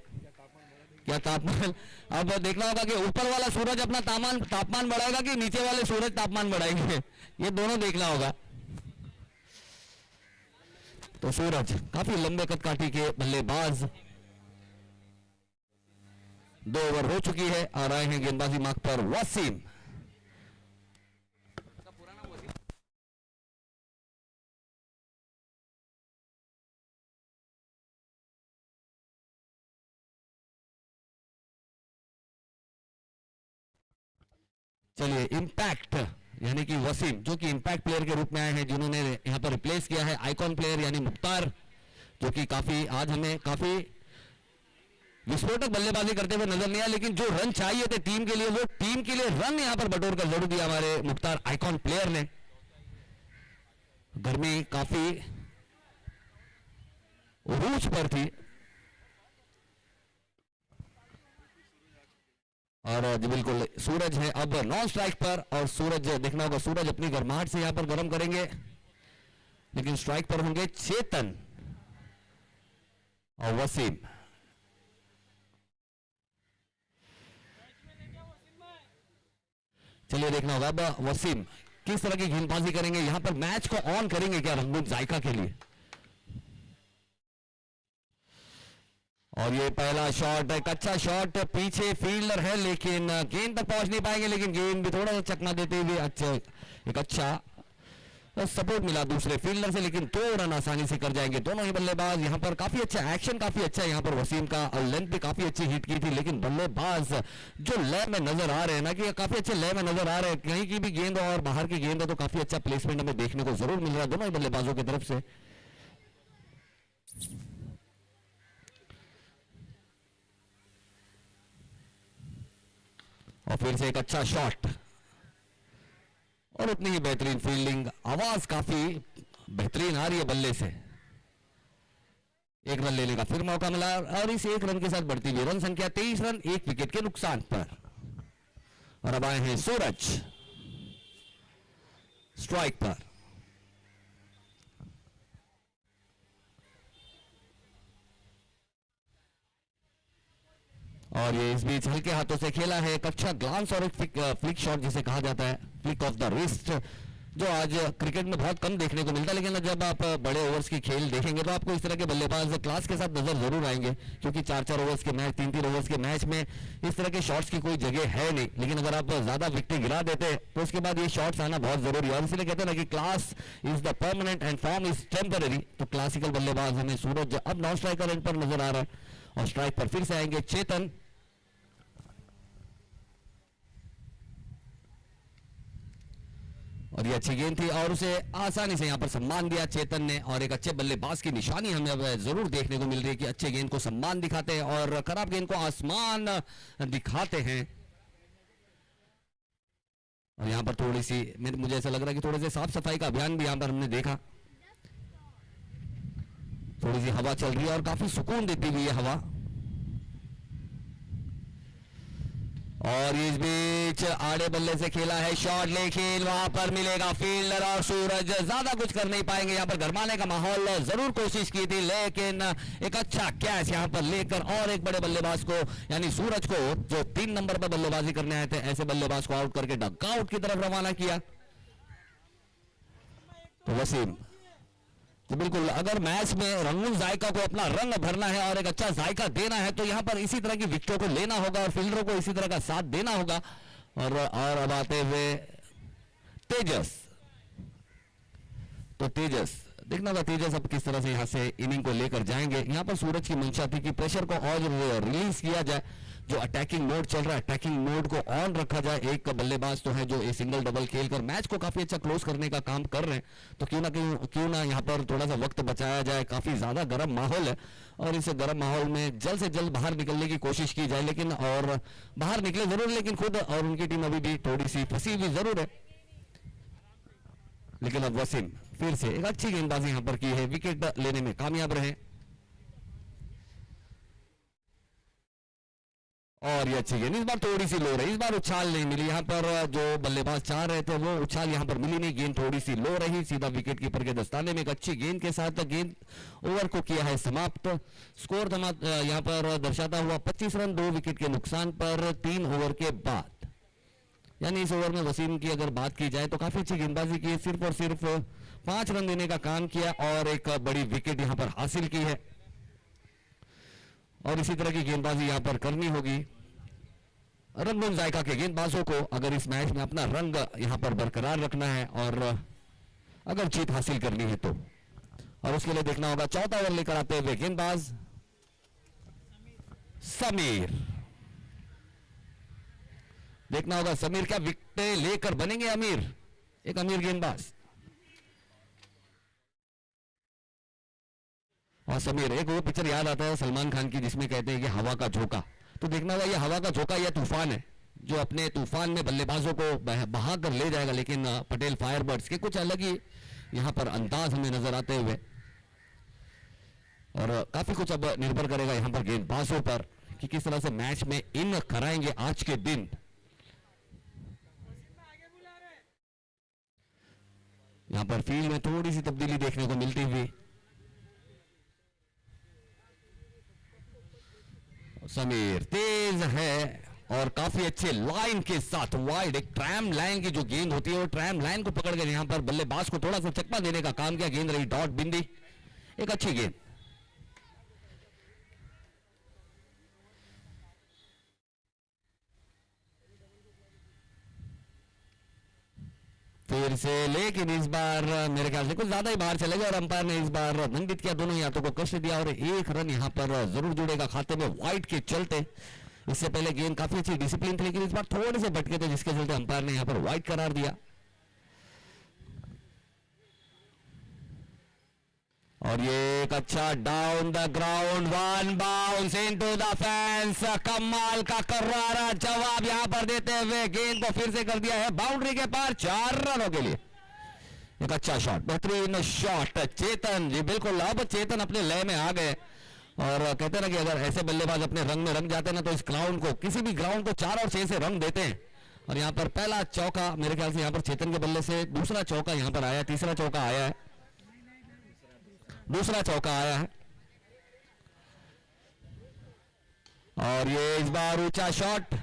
क्या तापमान। अब देखना होगा कि ऊपर वाला सूरज अपना तापमान बढ़ाएगा कि नीचे वाले सूरज तापमान बढ़ाएंगे, ये दोनों देखना होगा। तो सूरज काफी लंबे कदकाठी के बल्लेबाज, 2 ओवर हो चुकी है और आए हैं गेंदबाजी मार्ग पर वसीम। चलिए इम्पैक्ट यानी कि वसीम जो कि इम्पैक्ट प्लेयर के रूप में आए हैं, जिन्होंने यहाँ पर रिप्लेस किया है आइकॉन प्लेयर यानी मुख्तार, जो कि काफी आज हमें काफी विस्फोटक बल्लेबाजी करते हुए नजर नहीं आया, लेकिन जो रन चाहिए थे टीम के लिए वो टीम के लिए रन यहां पर बटोर कर जरूर दिया हमारे मुख्तार आइकॉन प्लेयर ने। गर्मी काफी उरूज पर थी और जी बिल्कुल सूरज है अब नॉन स्ट्राइक पर, और सूरज देखना होगा, सूरज अपनी गर्माहट से यहां पर गर्म करेंगे, लेकिन स्ट्राइक पर होंगे चेतन और वसीम। चलिए देखना होगा अब वसीम किस तरह की गेंदबाजी करेंगे, यहां पर मैच को ऑन करेंगे क्या रंगून जायका के लिए। और ये पहला शॉट एक अच्छा शॉट, पीछे फील्डर है लेकिन गेंद तक पहुंच नहीं पाएंगे, लेकिन गेंद भी थोड़ा सा चकना देते हुए एक अच्छा सपोर्ट मिला दूसरे फील्डर से, लेकिन 2 रन आसानी से कर जाएंगे दोनों ही बल्लेबाज। यहां पर काफी अच्छा एक्शन, काफी अच्छा यहां पर वसीम का, और लेंथ भी काफी अच्छी हिट की थी, लेकिन बल्लेबाज जो लय में नजर आ रहे हैं ना कि काफी अच्छे लय में नजर आ रहे हैं, कहीं की भी गेंद और बाहर की गेंद है तो काफी अच्छा प्लेसमेंट हमें देखने को जरूर मिल रहा है दोनों ही बल्लेबाजों की तरफ से। और फिर से एक अच्छा शॉट और उतनी ही बेहतरीन फील्डिंग, आवाज काफी बेहतरीन आ रही है बल्ले से। 1 रन लेने का फिर मौका मिला और इस 1 रन के साथ बढ़ती हुई रन संख्या 23 रन 1 विकेट के नुकसान पर। और अब आए हैं सूरज स्ट्राइक पर। और ये इस बीच हल्के हाथों से खेला है एक अच्छा ग्लांस और एक फ्लिक शॉट जिसे कहा जाता है, फ्लिक ऑफ द रिस्ट, जो आज क्रिकेट में बहुत कम देखने को मिलता है, लेकिन जब आप बड़े ओवर्स की खेल देखेंगे तो आपको इस तरह के बल्लेबाज क्लास के साथ नजर जरूर आएंगे, क्योंकि 4-4 ओवर्स के मैच 3-3 ओवर्स के मैच में इस तरह के शॉट्स की कोई जगह है नहीं, लेकिन अगर आप ज्यादा विकेट गिरा देते हैं तो उसके बाद ये शॉट्स आना बहुत जरूरी है। और इसलिए कहते हैं ना कि class is the permanent and form is temporary, तो क्लासिकल बल्लेबाज हमें सूरज अब नॉन स्ट्राइकर एंड पर नजर आ रहा है। और स्ट्राइक पर फिर से आएंगे चेतन, और ये अच्छी गेंद थी और उसे आसानी से यहां पर सम्मान दिया चेतन ने, और एक अच्छे बल्लेबाज की निशानी हमें अब जरूर देखने को मिल रही है कि अच्छे गेंद को सम्मान दिखाते हैं और खराब गेंद को आसमान दिखाते हैं। और यहां पर थोड़ी सी मुझे ऐसा लग रहा है कि थोड़े से साफ सफाई का अभियान भी यहां पर हमने देखा, थोड़ी सी हवा चल रही है और काफी सुकून देती हुई है हवा। और इस बीच आड़े बल्ले से खेला है शॉट, लेकिन वहां पर मिलेगा फील्डर और सूरज ज्यादा कुछ कर नहीं पाएंगे। यहां पर गरमाने का माहौल जरूर कोशिश की थी, लेकिन एक अच्छा कैच यहां पर लेकर और एक बड़े बल्लेबाज को यानी सूरज को, जो 3 नंबर पर बल्लेबाजी करने आए थे, ऐसे बल्लेबाज को आउट करके डगआउट की तरफ रवाना किया। तो वसीम तो बिल्कुल, अगर मैच में रंगून जायका को अपना रंग भरना है और एक अच्छा जायका देना है तो यहां पर इसी तरह की विकेटों को लेना होगा और फील्डरों को इसी तरह का साथ देना होगा। और अब आते हुए तेजस, तो तेजस देखना था तेजस अब किस तरह से यहां से इनिंग को लेकर जाएंगे। यहां पर सूरज की मंशा थी कि प्रेशर को और रिलीज किया जाए, जो अटैकिंग मोड चल रहा है अटैकिंग मोड को ऑन रखा जाए। एक बल्लेबाज तो है जो एक सिंगल डबल खेलकर मैच को काफी अच्छा क्लोज करने का काम कर रहे हैं, तो क्यों ना यहाँ पर थोड़ा सा वक्त बचाया जाए। काफी ज्यादा गर्म माहौल है और इस गर्म माहौल में जल्द से जल्द बाहर निकलने की कोशिश की जाए, लेकिन और बाहर निकले जरूर, लेकिन खुद और उनकी टीम अभी भी थोड़ी सी फंसी हुई जरूर है। लेकिन अब वसीम फिर से एक अच्छी गेंदबाजी यहां पर की है, विकेट लेने में कामयाब रहे। और ये अच्छी गेंद, इस बार थोड़ी सी लो रही, इस बार उछाल नहीं मिली। यहां पर जो बल्लेबाज चाह रहे थे वो उछाल यहां पर मिली नहीं, गेंद थोड़ी सी लो रही, सीधा विकेट कीपर के दस्ताने में एक अच्छी गेंद के साथ गेंद ओवर को किया है समाप्त। स्कोर यहां पर दर्शाता हुआ 25 रन 2 विकेट के नुकसान पर 3 ओवर के बाद। यानी इस ओवर में वसीम की अगर बात की जाए तो काफी अच्छी गेंदबाजी की, सिर्फ और सिर्फ 5 रन देने का काम किया और एक बड़ी विकेट यहां पर हासिल की है। और इसी तरह की गेंदबाजी यहां पर करनी होगी रंगून जायका के गेंदबाजों को, अगर इस मैच में अपना रंग यहां पर बरकरार रखना है और अगर जीत हासिल करनी है तो। और उसके लिए देखना होगा चौथा ओवर लेकर आते हुए गेंदबाज समीर। देखना होगा समीर क्या विकेट लेकर बनेंगे अमीर, एक अमीर गेंदबाज। और समीर, एक वो पिक्चर याद आता है सलमान खान की जिसमें कहते हैं कि हवा का झोंका, तो देखना होगा ये हवा का झोंका या तूफान है जो अपने तूफान में बल्लेबाजों को बहा कर ले जाएगा। लेकिन पटेल फायरबर्ड्स के कुछ अलग ही यहां पर अंदाज हमें नजर आते हुए, और काफी कुछ अब निर्भर करेगा यहां पर गेंदबाजों पर कि किस तरह से मैच में इन कराएंगे आज के दिन। यहां पर फील्ड में थोड़ी सी तब्दीली देखने को मिलती हुई। समीर तेज है और काफी अच्छे लाइन के साथ वाइड, एक ट्रैम लाइन की जो गेंद होती है वो ट्रैम लाइन को पकड़ कर यहां पर बल्लेबाज को थोड़ा सा चकमा देने का काम किया। गेंद रही डॉट बिंदी, एक अच्छी गेंद। फिर से, लेकिन इस बार मेरे ख्याल से कुछ ज्यादा ही बाहर चले गए और अंपायर ने इस बार दंडित किया, दोनों ही हाथों को कष्ट दिया और एक रन यहां पर जरूर जुड़ेगा खाते में वाइड के चलते। इससे पहले गेंद काफी अच्छी डिसिप्लिन थी, लेकिन इस बार थोड़े से भटके थे जिसके चलते अंपायर ने यहां पर वाइड करार दिया। और ये एक अच्छा down the ground one bounce into the fence, कमाल का करारा जवाब यहां पर देते हुए गेंद को फिर से कर दिया है बाउंड्री के पार 4 रनों के लिए। एक अच्छा शॉट, बेहतरीन शॉट चेतन जी, बिल्कुल अब चेतन अपने लय में आ गए और कहते हैं ना कि अगर ऐसे बल्लेबाज अपने रंग में रंग जाते हैं ना तो इस ग्राउंड को, किसी भी ग्राउंड को 4 और 6 से रंग देते हैं। और यहां पर पहला चौका मेरे ख्याल से यहां पर चेतन के बल्ले से, दूसरा चौका यहां पर आया, तीसरा चौका आया है, दूसरा चौका आया है। और ये इस बार ऊंचा शॉट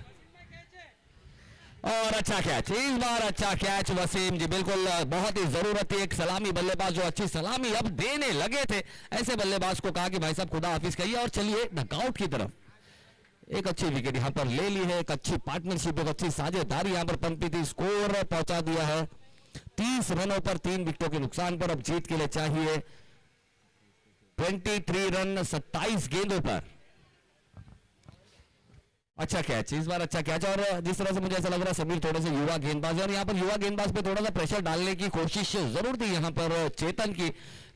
और अच्छा कैच, इस बार अच्छा कैच वसीम जी, बिल्कुल बहुत ही जरूरत थी एक सलामी बल्लेबाज जो अच्छी सलामी अब देने लगे थे, ऐसे बल्लेबाज को कहा कि भाई साहब खुदा हाफिज कहिए और चलिए नॉकआउट की तरफ। एक अच्छी विकेट यहां पर ले ली है, एक अच्छी पार्टनरशिप, एक अच्छी साझेदारी यहां पर पनपी थी, स्कोर पहुंचा दिया है 30 रनों पर 3 विकेटों के नुकसान पर। अब जीत के लिए चाहिए 23 रन 27 गेंदों पर। अच्छा कैच, इस बार अच्छा कैच। और जिस तरह से मुझे ऐसा लग रहा है समीर थोड़े से युवा गेंदबाज है और यहाँ पर युवा गेंदबाज पे थोड़ा सा प्रेशर डालने की कोशिश जरूर थी यहाँ पर चेतन की,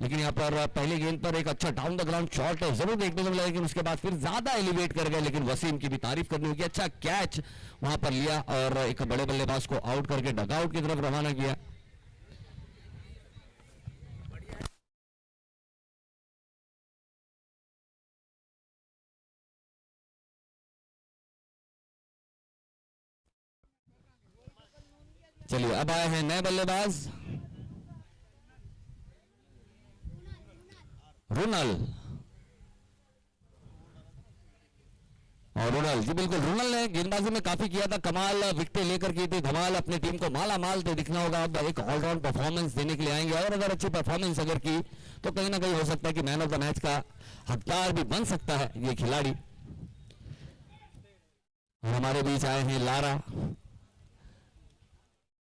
लेकिन यहाँ पर पहली गेंद पर एक अच्छा डाउन द ग्राउंड शॉट जरूर देखने को मिला, लेकिन उसके बाद फिर ज्यादा एलिवेट कर गए। लेकिन वसीम की भी तारीफ करनी होगी, अच्छा कैच वहां पर लिया और एक बड़े बल्लेबाज को आउट करके डगआउट की तरफ रवाना किया। चलिए अब आए हैं नए बल्लेबाज रुनल। और रुनल जी, बिल्कुल रुनल ने गेंदबाजी में काफी किया था, कमाल विकेटें लेकर की थी, धमाल अपनी टीम को माला माल तो दिखना होगा। अब एक ऑलराउंड परफॉर्मेंस देने के लिए आएंगे और अगर अच्छी परफॉर्मेंस अगर की तो कहीं ना कहीं हो सकता है कि मैन ऑफ द मैच का हकदार भी बन सकता है ये खिलाड़ी। हमारे बीच आए हैं लारा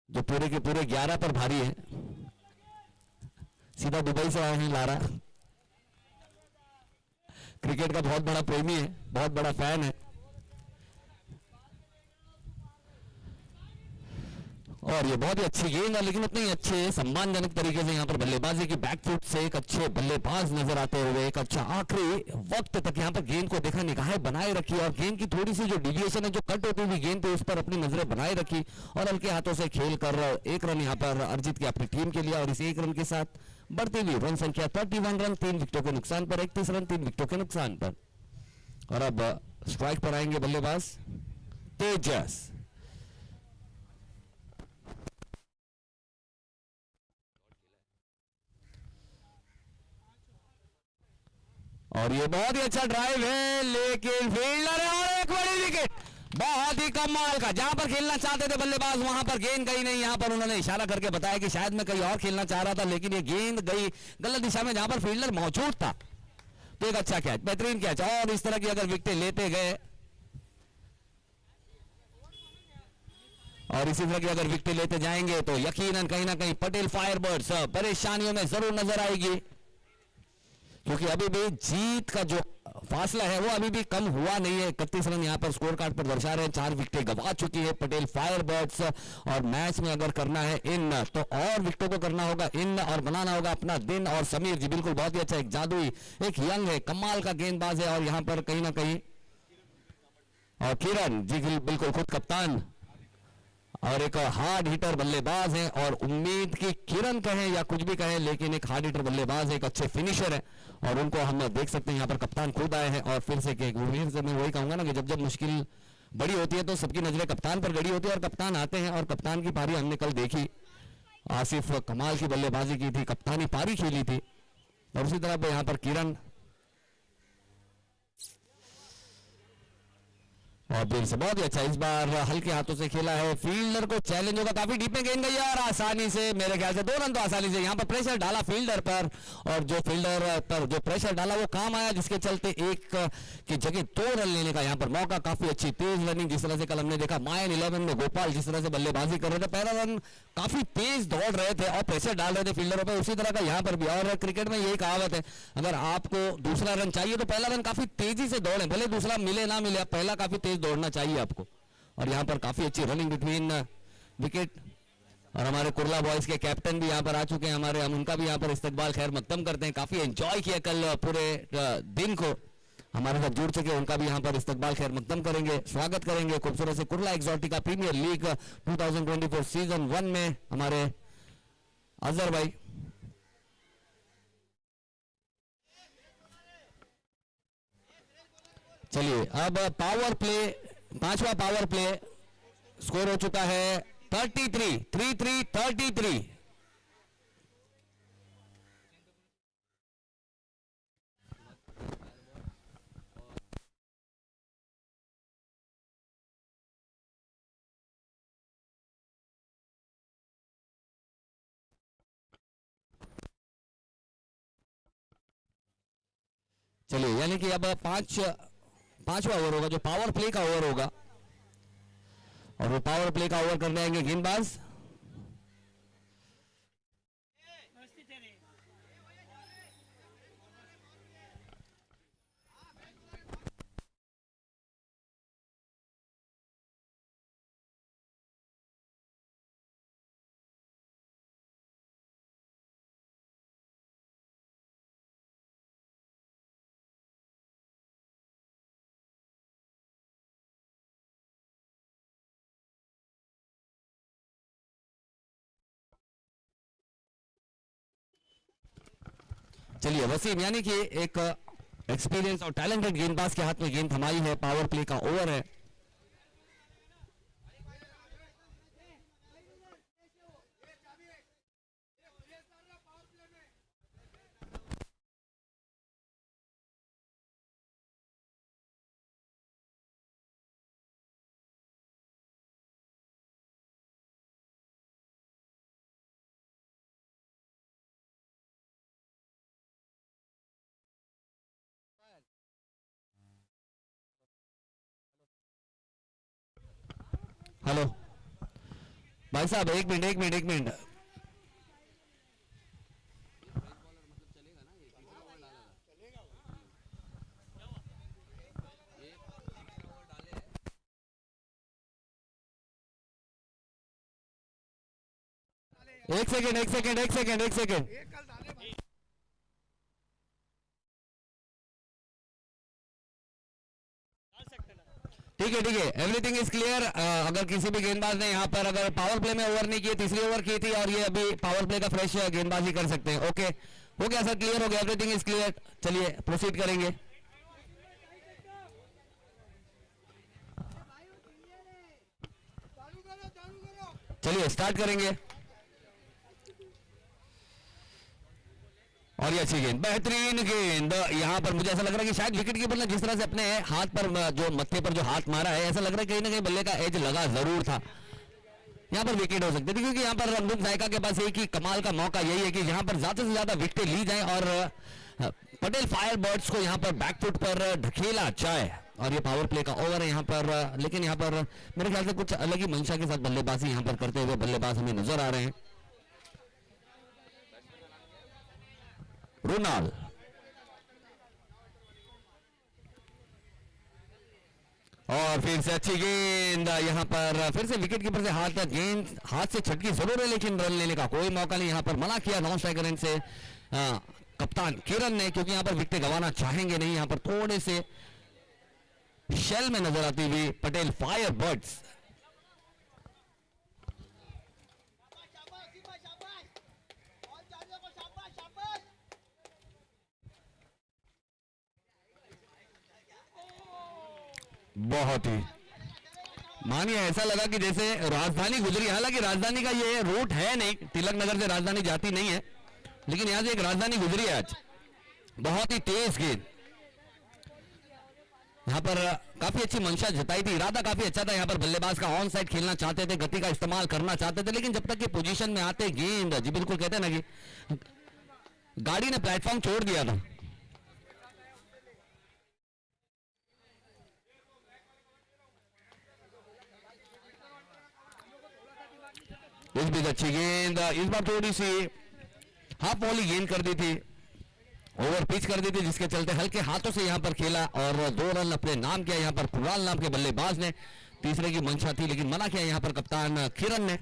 जो पूरे के पूरे 11 पर भारी है, सीधा दुबई से आए हैं लारा। क्रिकेट का बहुत बड़ा प्रेमी है, बहुत बड़ा फैन है और ये बहुत ही अच्छी गेंद है, लेकिन उतने ही अच्छे सम्मानजनक तरीके से यहाँ पर बल्लेबाजी की बैकफुट से एक अच्छे बल्लेबाज नजर आते हुए एक अच्छा आखिरी वक्त तक यहाँ पर गेंद को देखा, निगाहें बनाए रखी और गेंद की थोड़ी सी जो डिविएशन है, जो कट होती हुई गेंद थी उस पर अपनी नजरें बनाए रखी और हल्के हाथों से खेल कर 1 रन यहाँ पर अर्जित किया अपनी टीम के लिए। और इस 1 रन के साथ बढ़ती हुई रन संख्या 31 रन 3 विकेटों के नुकसान पर, 31 रन 3 विकेटों के नुकसान पर। और अब स्ट्राइक पर आएंगे बल्लेबाज तेजस। और ये बहुत ही अच्छा ड्राइव है, लेकिन फील्डर है और एक बड़ी विकेट, बहुत ही कमाल का। जहां पर खेलना चाहते थे बल्लेबाज वहां पर गेंद गई नहीं, यहां पर उन्होंने इशारा करके बताया कि शायद मैं कहीं और खेलना चाह रहा था, लेकिन ये गेंद गई गलत दिशा में जहां पर फील्डर मौजूद था। तो एक अच्छा कैच, बेहतरीन कैच। और इस तरह की अगर विकेटें लेते गए और इसी तरह की अगर विकेटें लेते जाएंगे तो यकीनन कहीं ना कहीं पटेल फायरबर्ड्स परेशानियों में जरूर नजर आएगी, क्योंकि अभी भी जीत का जो फासला है वो अभी भी कम हुआ नहीं है। 31 रन यहाँ पर स्कोर कार्ड पर दर्शा रहे हैं। 4 विकेटें गंवा चुकी है पटेल फायरबर्ड्स, और मैच में अगर करना है इन तो और विकेटों को करना होगा इन और बनाना होगा अपना दिन। और समीर जी बिल्कुल बहुत ही अच्छा, एक जादुई, एक यंग है, कमाल का गेंदबाज है, और यहाँ पर कहीं ना कहीं, और किरण जी बिल्कुल खुद कप्तान और एक हार्ड हिटर बल्लेबाज है। और उम्मीद की किरण कहें या कुछ भी कहें, लेकिन एक हार्ड हिटर बल्लेबाज है, एक अच्छे फिनिशर है, और उनको हम देख सकते हैं यहाँ पर कप्तान खुद आए हैं। और फिर से मैं वही कहूंगा ना कि जब जब मुश्किल बड़ी होती है तो सबकी नजरें कप्तान पर गड़ी होती है, और कप्तान आते हैं। और कप्तान की पारी हमने कल देखी, आसिफ कमाल की बल्लेबाजी की थी, कप्तानी पारी खेली थी। और उसी तरह पे यहाँ पर किरण, और दिल से बहुत ही अच्छा इस बार हल्के हाथों से खेला है। फील्डर को चैलेंज होगा, काफी डीप में गेंद गई और आसानी से, मेरे ख्याल से 2 रन तो आसानी से। यहाँ पर प्रेशर डाला फील्डर पर, और जो फील्डर पर जो प्रेशर डाला वो काम आया, जिसके चलते 1 की जगह 2 रन लेने का यहाँ पर मौका। काफी अच्छी तेज रनिंग, जिस तरह से कल हमने देखा मायन 11 में गोपाल जिस तरह से बल्लेबाजी कर रहे थे, पहला रन काफी तेज दौड़ रहे थे और प्रेशर डाल रहे थे फील्डरों पर, उसी तरह का यहाँ पर भी। और क्रिकेट में यही कहावत है, अगर आपको दूसरा रन चाहिए तो पहला रन काफी तेजी से दौड़े, भले दूसरा मिले ना मिले, पहला काफी तेज दौड़ना चाहिए आपको। और यहाँ पर काफी अच्छी रनिंग बिटवीन विकेट, और हमारे कुर्ला बॉयज के कैप्टन भी यहाँ पर आ चुके हैं हमारे, हम उनका भी यहाँ पर इस्तकबाल खैर मकदम करते हैं। काफी एंजॉय किया कल पूरे दिन को, हमारे साथ जुड़ चुके हैं, उनका भी यहाँ पर इस्तकबाल खैर मकदम करेंगे, स्वागत करेंगे खूबसूरत से। Kurla Exotica premiere league 2024 season 1 में हमारे अजहर भाई। चलिए अब पावर प्ले, 5वां पावर प्ले, स्कोर हो चुका है 33, 3-3, 33। चलिए यानी कि अब 5वां ओवर होगा, जो पावर प्ले का ओवर होगा, और वो पावर प्ले का ओवर करने आएंगे गेंदबाज। चलिए वसीम यानी कि एक एक्सपीरियंस और टैलेंटेड गेंदबाज के हाथ में गेंद थमाई है, पावर प्ले का ओवर है। हेलो भाई साहब, एक मिनट। एक सेकेंड। ठीक है, एवरीथिंग इज क्लियर। अगर किसी भी गेंदबाज ने यहाँ पर अगर पावर प्ले में ओवर नहीं किए, तीसरी ओवर की थी, और ये अभी पावर प्ले का फ्रेश गेंदबाजी कर सकते हैं। ओके, हो गया सर, क्लियर हो गया, एवरीथिंग इज क्लियर। चलिए प्रोसीड करेंगे। चलिए स्टार्ट करेंगे। और ये अच्छी गेंद, बेहतरीन गेंद। यहाँ पर मुझे ऐसा लग रहा है कि शायद विकेट कीपर ने जिस तरह से अपने हाथ पर जो मत्थे पर जो हाथ मारा है, ऐसा लग रहा है कहीं ना कहीं बल्ले का एज लगा जरूर था, यहाँ पर विकेट हो सकते थे। क्योंकि यहाँ पर रमदून जायका के पास एक ही कमाल का मौका यही है कि यहाँ पर ज्यादा से ज्यादा विकेटें ली जाए और पटेल फायरबर्ड्स को यहाँ पर बैकफुट पर ढकेला जाए। और ये पावर प्ले का ओवर है यहाँ पर, लेकिन यहाँ पर मेरे ख्याल से कुछ अलग ही मंशा के साथ बल्लेबाजी यहाँ पर करते हुए बल्लेबाज हमें नजर आ रहे हैं। रुनाल और फिर से अच्छी गेंद, यहाँ पर फिर से विकेट कीपर से हाथ से छटकी जरूर है, लेकिन रन लेने का कोई मौका नहीं। यहाँ पर मना किया नॉन स्ट्राइकर एंड से कप्तान किरण ने, क्योंकि यहाँ पर विकेट गंवाना चाहेंगे नहीं। यहाँ पर थोड़े से शेल में नजर आती हुई पटेल फायर बर्ड्स। बहुत ही मानिए ऐसा लगा कि जैसे राजधानी गुजरी, हालांकि राजधानी का ये रूट है नहीं, तिलक नगर से राजधानी जाती नहीं है, लेकिन यहां से एक राजधानी गुजरी है आज। बहुत ही तेज गेंद, यहां पर काफी अच्छी मंशा जताई थी, इरादा काफी अच्छा था। यहां पर बल्लेबाज का ऑन साइड खेलना चाहते थे, गति का इस्तेमाल करना चाहते थे, लेकिन जब तक कि पोजीशन में आते गेंद, जी बिल्कुल कहते हैं ना कि गाड़ी ने प्लेटफॉर्म छोड़ दिया था। इस बीच अच्छी गेंद, इस बार थोड़ी सी हाफ बॉली गेंद कर दी थी, ओवर पिच कर दी थी, जिसके चलते हल्के हाथों से यहां पर खेला और 2 रन अपने नाम किया। यहां पर कुणाल नाम के बल्लेबाज ने, तीसरे की मंशा थी लेकिन मना किया यहां पर कप्तान किरण ने।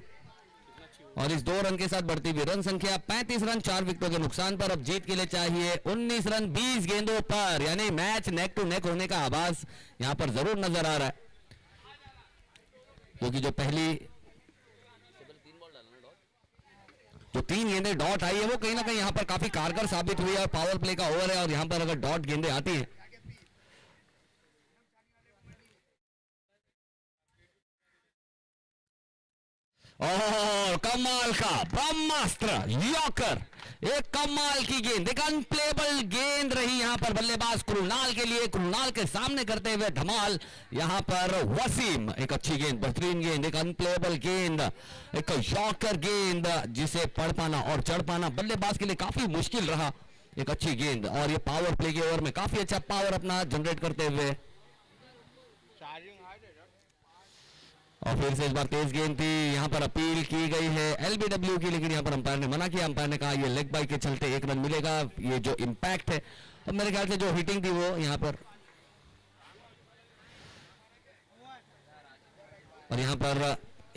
और इस 2 रन के साथ बढ़ती हुई रन संख्या 35 रन 4 विकेटों के नुकसान पर। अब जीत के लिए चाहिए 19 रन 20 गेंदों पर, यानी मैच नेक टू नेक होने का आभास यहां पर जरूर नजर आ रहा है, क्योंकि जो पहली 3 गेंदें डॉट आई है वो कहीं ना कहीं यहां पर काफी कारगर साबित हुई है, और पावर प्ले का ओवर है, और यहां पर अगर डॉट गेंदें आती हैं और कमाल का ब्रह्मास्त्र यॉर्कर, एक कमाल की गेंद, एक अनप्लेबल गेंद रही यहां पर बल्लेबाज कृणाल के लिए। कृणाल के सामने करते हुए धमाल यहां पर वसीम, एक अच्छी गेंद, बेहतरीन गेंद, एक अनप्लेबल गेंद, एक यॉर्कर गेंद जिसे पढ़ पाना और चढ़ पाना बल्लेबाज के लिए काफी मुश्किल रहा। एक अच्छी गेंद, और ये पावर प्ले के ओवर में काफी अच्छा पावर अपना जनरेट करते हुए। और फिर से इस बार तेज गेंद थी, यहां पर अपील की गई है एलबीडब्ल्यू की, लेकिन यहां पर अंपायर ने मना किया। अंपायर ने कहा ये लेग बाई के चलते 1 रन मिलेगा। ये जो इंपैक्ट है, अब मेरे ख्याल से जो हिटिंग थी वो यहां पर, और यहां पर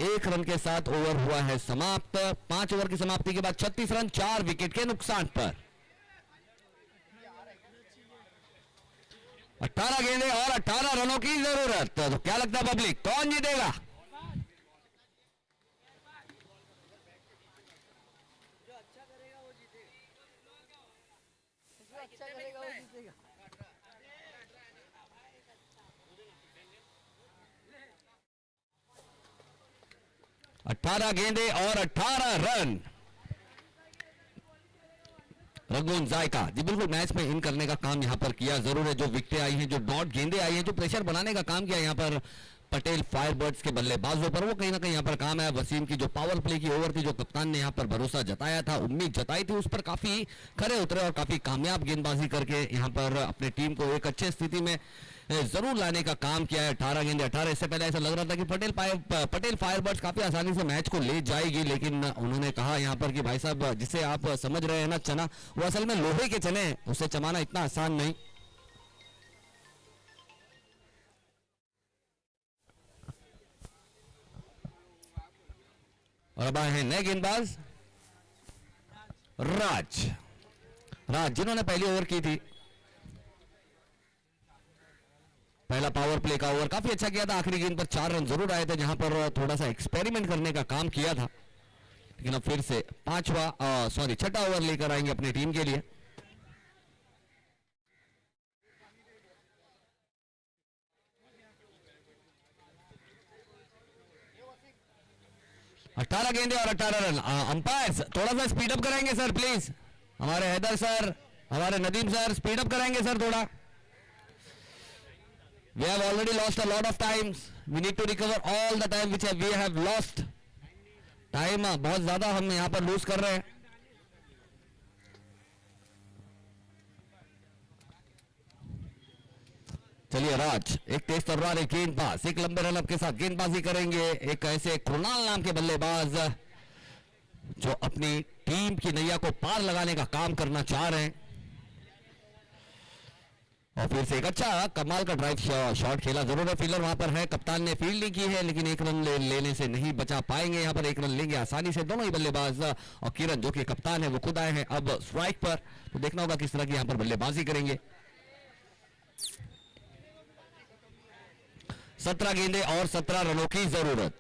1 रन के साथ ओवर हुआ है समाप्त। 5 ओवर की समाप्ति के बाद 36 रन 4 विकेट के नुकसान पर। 18 गेंदें और 18 रनों की जरूरत, तो क्या लगता है पब्लिक कौन जीतेगा? अठारह गेंदें और 18 रन। रघुवंश जायका जी बिल्कुल मैच में इन करने का काम यहां पर किया जरूर है। जो विकेटें आई हैं, जो डॉट गेंदें आई हैं, जो प्रेशर बनाने का काम किया यहां पर पटेल फायरबर्ड्स के बल्लेबाजों पर, वो कहीं ना कहीं यहां पर काम है। वसीम की जो पावर प्ले की ओवर थी, जो कप्तान ने यहां पर भरोसा जताया था, उम्मीद जताई थी, उस पर काफी खरे उतरे और काफी कामयाब गेंदबाजी करके यहां पर अपने टीम को एक अच्छे स्थिति में जरूर लाने का काम किया है। 18 गेंदे 18। इससे पहले ऐसा लग रहा था कि पटेल फायरबर्ड्स काफी आसानी से मैच को ले जाएगी, लेकिन उन्होंने कहा यहां पर कि भाई साहब जिसे आप समझ रहे हैं ना चना, वो असल में लोहे के चने, उसे चमाना इतना आसान नहीं। और अब आए हैं नए गेंदबाज राज, जिन्होंने पहली ओवर की थी। पहला पावर प्ले का ओवर काफी अच्छा किया था, आखिरी गेंद पर 4 रन जरूर आए थे, जहां पर थोड़ा सा एक्सपेरिमेंट करने का काम किया था। लेकिन अब फिर से छठा ओवर लेकर आएंगे अपनी टीम के लिए। अठारह गेंदे और 18 रन। अंपायर थोड़ा सा स्पीड अप कराएंगे सर प्लीज, हमारे हैदर सर, हमारे नदीम सर, स्पीड अप कराएंगे सर थोड़ा। We have already lost a lot of times. We need to recover all the time which we have lost. Time बहुत ज्यादा हम यहां पर लूज कर रहे हैं। चलिए राज, एक तेज तर्रार, एक गेंदबाज, एक लंबे रन के साथ गेंदबाजी करेंगे। एक ऐसे कृणाल नाम के बल्लेबाज जो अपनी टीम की नैया को पार लगाने का काम करना चाह रहे हैं। और फिर से एक अच्छा कमाल का ड्राइव शॉट खेला, जरूर है फील्डर वहां पर है, कप्तान ने फील्डिंग की है लेकिन एक रन लेने से नहीं बचा पाएंगे। यहाँ पर एक रन लेंगे आसानी से दोनों ही बल्लेबाज, और किरण जो कि कप्तान है वो खुद आए हैं अब स्ट्राइक पर, तो देखना होगा किस तरह की यहाँ पर बल्लेबाजी करेंगे। 17 गेंदे और 17 रनों की जरूरत।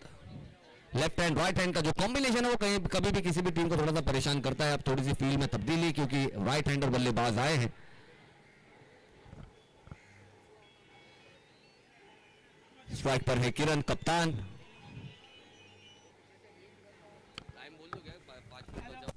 लेफ्ट हैंड राइट हैंड का जो कॉम्बिनेशन है वो कहीं कभी भी किसी भी टीम को थोड़ा सा परेशान करता है। अब थोड़ी सी फील्ड में तब्दीली क्योंकि राइट हैंडर बल्लेबाज आए हैं। स्ट्राइक पर है किरण कप्तान। टाइम बोल दो क्या, 5 मिनट बचा।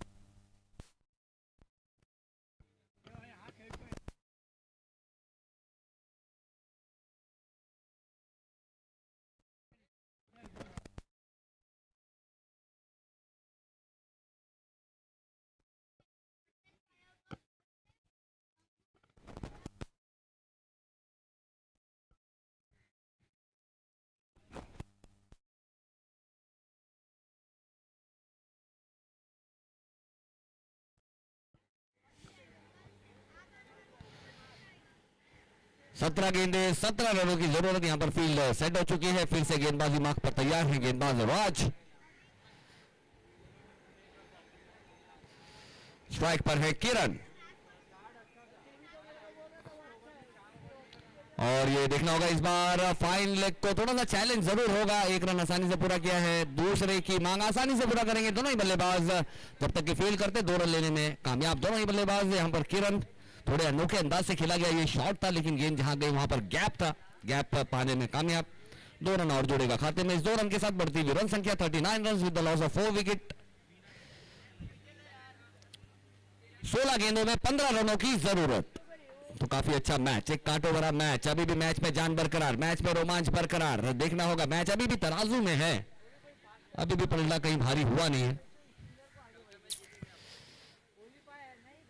सत्रह गेंदे 17 रनों की जरूरत। यहां पर फील्ड सेट हो चुकी है, फिर से गेंदबाजी मार्क पर तैयार है गेंदबाज राज। स्ट्राइक पर है किरण, और ये देखना होगा इस बार फाइन लेग को थोड़ा सा चैलेंज जरूर होगा। एक रन आसानी से पूरा किया है, दूसरे की मांग आसानी से पूरा करेंगे दोनों ही बल्लेबाज, जब तक कि फील्ड करते 2 रन लेने में कामयाब दोनों ही बल्लेबाज। यहां पर किरण थोड़े अनोखे अंदाज से खेला गया ये शॉट था, लेकिन गेंद जहां गई वहां पर गैप था, गैप पाने में कामयाब। 2 रन और जोड़ेगा खाते में। इस 2 रन के साथ बढ़ती हुई रन संख्या 39 run with the loss of 4 wicket. 16 गेंदों में 15 रनों की जरूरत। तो काफी अच्छा मैच, एक कांटो भरा मैच। अभी भी मैच में जान बरकरार, मैच में रोमांच बरकरार। देखना होगा, मैच अभी भी तराजू में है, अभी भी पलटा कहीं भारी हुआ नहीं है।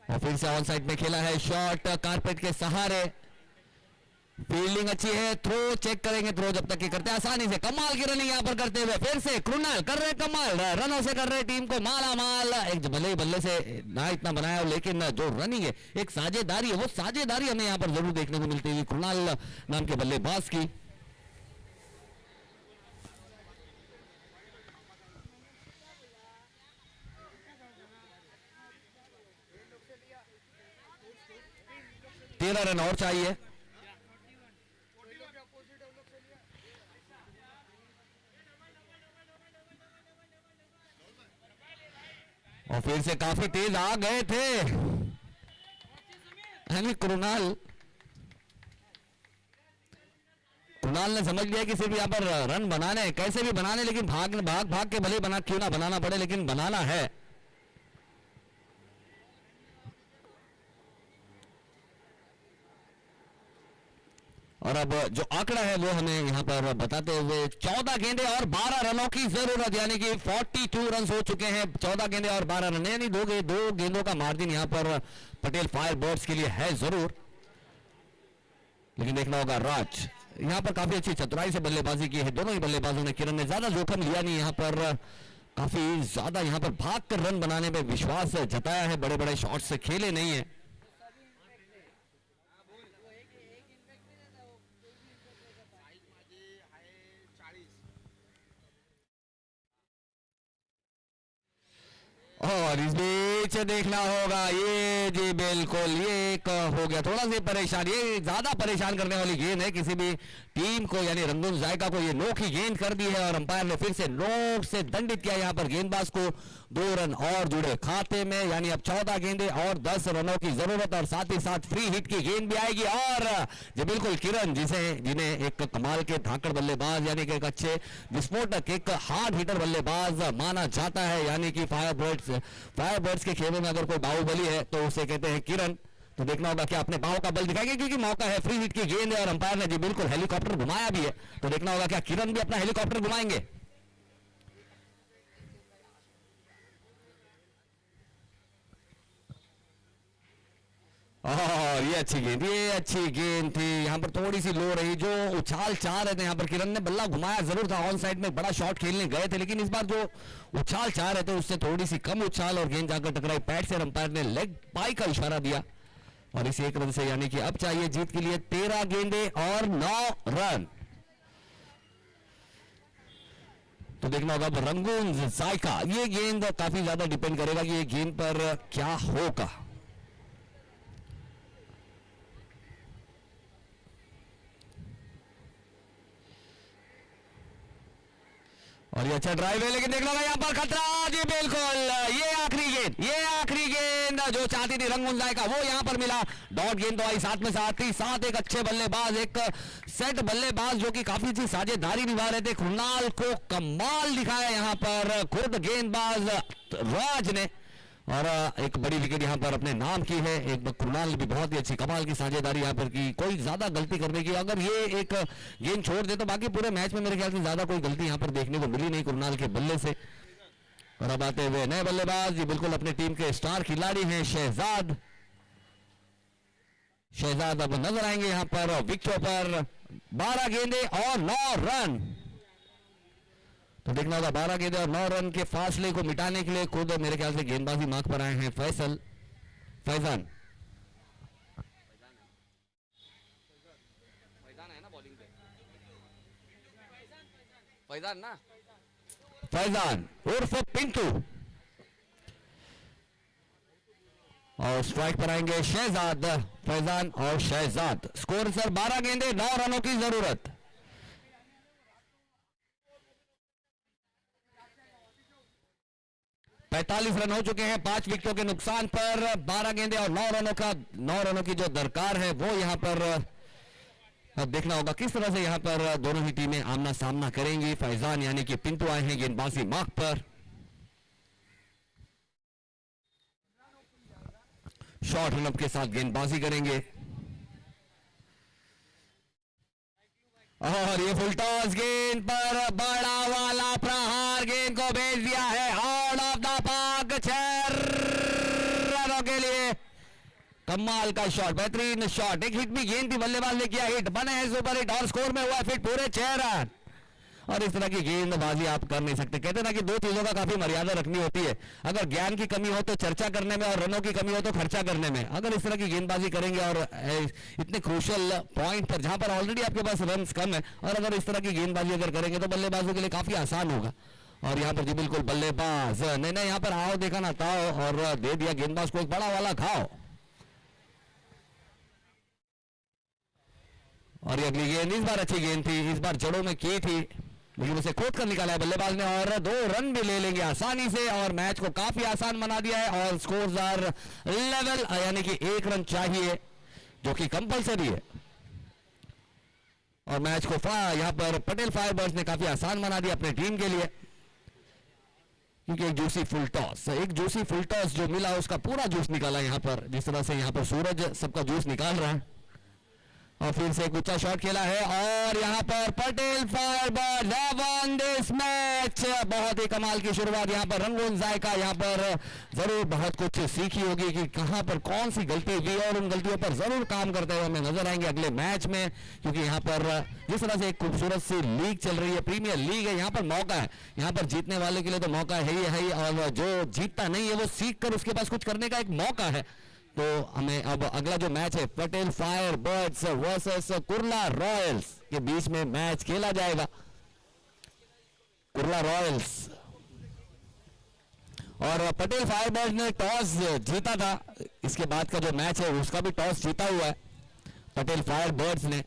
और फिर से ऑन साइड में खेला है शॉट कारपेट के सहारे। फील्डिंग अच्छी है, थ्रो चेक करेंगे, थ्रो जब तक कि करते हैं आसानी से। कमाल की रनिंग यहां पर करते हुए फिर से कृणाल कर रहे कमाल रनों से, कर रहे टीम को माला माल। एक भले ही बल्ले से ना इतना बनाया हो, लेकिन जो रनिंग है, एक साझेदारी है, वो साझेदारी हमें यहां पर जरूर देखने को मिलती है कृणाल नाम के बल्लेबाज की। तेरह रन और चाहिए। और फिर से काफी तेज आ गए थे यानी कृणाल ने समझ लिया कि सिर्फ यहां पर रन बनाने, कैसे भी बनाने, लेकिन भाग भाग के भले बना क्यों ना बनाना पड़े, लेकिन बनाना है। और अब जो आंकड़ा है वो हमें यहां पर बताते हुए 14 गेंदे और 12 रनों की जरूरत, यानी कि 42 रन हो चुके हैं। 14 गेंदे और 12 रन, यानी 2 गेंदों का मार्जिन यहां पर पटेल फायर बर्ड्स के लिए है जरूर। लेकिन देखना होगा राज, यहां पर काफी अच्छी चतुराई से बल्लेबाजी की है दोनों ही बल्लेबाजों ने। किरण ने ज्यादा जोखिम लिया नहीं, यहां पर काफी ज्यादा यहां पर भाग कर रन बनाने में विश्वास जताया है, बड़े बड़े शॉट से खेले नहीं है। और इस बीच देखना होगा ये जी बिल्कुल ये एक हो गया थोड़ा सा परेशान, ये ज्यादा परेशान करने वाली गेंद है किसी भी टीम को, यानी रंगून जायका को ये नोक ही गेंद कर दी है और अंपायर ने फिर से नोक से दंडित किया यहां पर गेंदबाज को। 2 रन और जुड़े खाते में, यानी अब 14 गेंदे और 10 रनों की जरूरत, और साथ ही साथ फ्री हिट की गेंद भी आएगी। और जी बिल्कुल किरण जिन्हें एक कमाल के धाकड़ बल्लेबाज, यानी कि एक अच्छे विस्फोटक, एक हार्ड हिटर बल्लेबाज माना जाता है, यानी कि फायरबर्ड्स के खेमे में अगर कोई बाहुबली है तो उसे कहते हैं किरण। तो देखना होगा क्या अपने बाहों का बल दिखाएंगे, क्योंकि मौका है, फ्री हिट की गेंद है और अंपायर ने जी बिल्कुल हेलीकॉप्टर घुमाया भी है। तो देखना होगा क्या किरण भी अपना हेलीकॉप्टर घुमाएंगे। और ये अच्छी गेंद थी, यहां पर थोड़ी सी लो रही, जो उछाल चाह रहे थे यहां पर किरण ने, बल्ला घुमाया जरूर था, ऑन साइड में बड़ा शॉट खेलने गए थे, लेकिन इस बार जो उछाल चाह रहे थे उससे थोड़ी सी कम उछाल और गेंद जाकर टकराई पैड से। अंपायर ने लेग पाई का इशारा दिया, और इस 1 रन से यानी कि अब चाहिए जीत के लिए 13 गेंदे और 9 रन। तो देखना होगा अब रंगून जायका, ये गेंद काफी ज्यादा डिपेंड करेगा कि ये गेंद पर क्या होगा। और ये अच्छा ड्राइव है, लेकिन देख लो यहाँ पर खतरा जी, बिल्कुल ये आखिरी गेंद जो चाहती थी रंगून जायका वो यहाँ पर मिला। डॉट गेंद तो आई साथ में साथ एक अच्छे बल्लेबाज, एक सेट बल्लेबाज जो कि काफी अच्छी साझेदारी निभा रहे थे। कृणाल को कमाल दिखाया यहाँ पर खुद गेंदबाज राज ने, और एक बड़ी विकेट यहाँ पर अपने नाम की है। एक कृणाल ने भी बहुत ही अच्छी कमाल की साझेदारी यहाँ पर की, कोई ज्यादा गलती करने की, अगर ये एक गेंद छोड़ दे तो बाकी पूरे मैच में मेरे ख्याल से ज्यादा कोई गलती यहाँ पर देखने को मिली नहीं कृणाल के बल्ले से। और अब आते हुए नए बल्लेबाज, ये बिल्कुल अपने टीम के स्टार खिलाड़ी हैं शहजाद अब नजर आएंगे यहाँ पर विकेटों पर। 12 गेंदे और 9 रन। तो देखना होगा 12 गेंदे और 9 रन के फासले को मिटाने के लिए खुद मेरे ख्याल से गेंदबाजी मार्क पर आए हैं फैजान है ना बॉलिंग पे, फैजान उर्फ पिंटू। और स्ट्राइक पर आएंगे शहजाद, फैजान और शहजाद। स्कोर सर 12 गेंदे 9 रनों की जरूरत। पैंतालीस रन हो चुके हैं 5 विकेटों के नुकसान पर। 12 गेंदे और 9 रनों की जो दरकार है वो यहां पर अब देखना होगा किस तरह से यहां पर दोनों ही टीमें आमना सामना करेंगी। फैजान यानी कि पिंटू आए हैं गेंदबाजी मार्क पर। शॉर्ट रनअप के साथ गेंदबाजी करेंगे। और ये फुल टॉस गेंद पर बड़ा वाला प्रहार, गेंद को भेज दिया है आउट ऑफ द पार्क। 6 रनों के लिए कमाल का शॉट, बेहतरीन शॉट। एक हिट भी गेंद थी, बल्लेबाज ने किया हिट, बने हैं सुपर हिट और स्कोर में हुआ फिट पूरे 6 रन। और इस तरह की गेंदबाजी आप कर नहीं सकते। कहते ना कि दो चीजों का काफी मर्यादा रखनी होती है। अगर ज्ञान की कमी हो तो चर्चा करने में, और रनों की कमी हो तो खर्चा करने में। अगर इस तरह की गेंदबाजी करेंगे और इतने क्रूशियल पॉइंट पर जहां पर ऑलरेडी आपके पास रन्स कम है, और अगर इस तरह की गेंदबाजी अगर करेंगे तो बल्लेबाजों के लिए काफी आसान होगा। और यहाँ पर जी बिल्कुल बल्लेबाज नहीं यहाँ पर आओ देखा ना ताओ, और दे दिया गेंदबाज को एक बड़ा वाला घाव। और ये अगली गेंद, इस बार अच्छी गेंद थी, इस बार जड़ों में की थी, लेकिन उसे खोद कर निकाला है बल्लेबाज ने, और 2 रन भी ले लेंगे आसानी से और मैच को काफी आसान बना दिया है। और स्कोर्स आर लेवल, यानी कि 1 रन चाहिए जो कि कंपलसरी है। और मैच को यहां पर पटेल फायरबर्ड्स ने काफी आसान बना दिया अपने टीम के लिए, क्योंकि एक जूसी फुल टॉस जो मिला उसका पूरा जूस निकाला यहां पर। जिस तरह से यहां पर सूरज सबका जूस निकाल रहा है। और फिर से एक ऊंचा शॉट खेला है, और यहां पर Patel Firebirds have von this match. बहुत ही कमाल की शुरुआत यहां पर रंगून जायका यहां पर जरूर बहुत कुछ सीखी होगी कि कहां पर कौन सी गलती हुई, और उन गलतियों पर जरूर काम करते हुए हमें नजर आएंगे अगले मैच में। क्योंकि यहां पर जिस तरह से एक खूबसूरत सी लीग चल रही है, प्रीमियर लीग है, यहां पर मौका है, यहां पर जीतने वाले के लिए तो मौका है ही, और जो जीतता नहीं है वो सीख कर उसके पास कुछ करने का एक मौका है। तो हमें अब अगला जो मैच है Patel Firebirds versus Kurla Royals के बीच में मैच खेला जाएगा। कुर्ला रॉयल्स और पटेल फायरबर्ड्स ने टॉस जीता था, इसके बाद का जो मैच है उसका भी टॉस जीता हुआ है पटेल फायरबर्ड्स ने।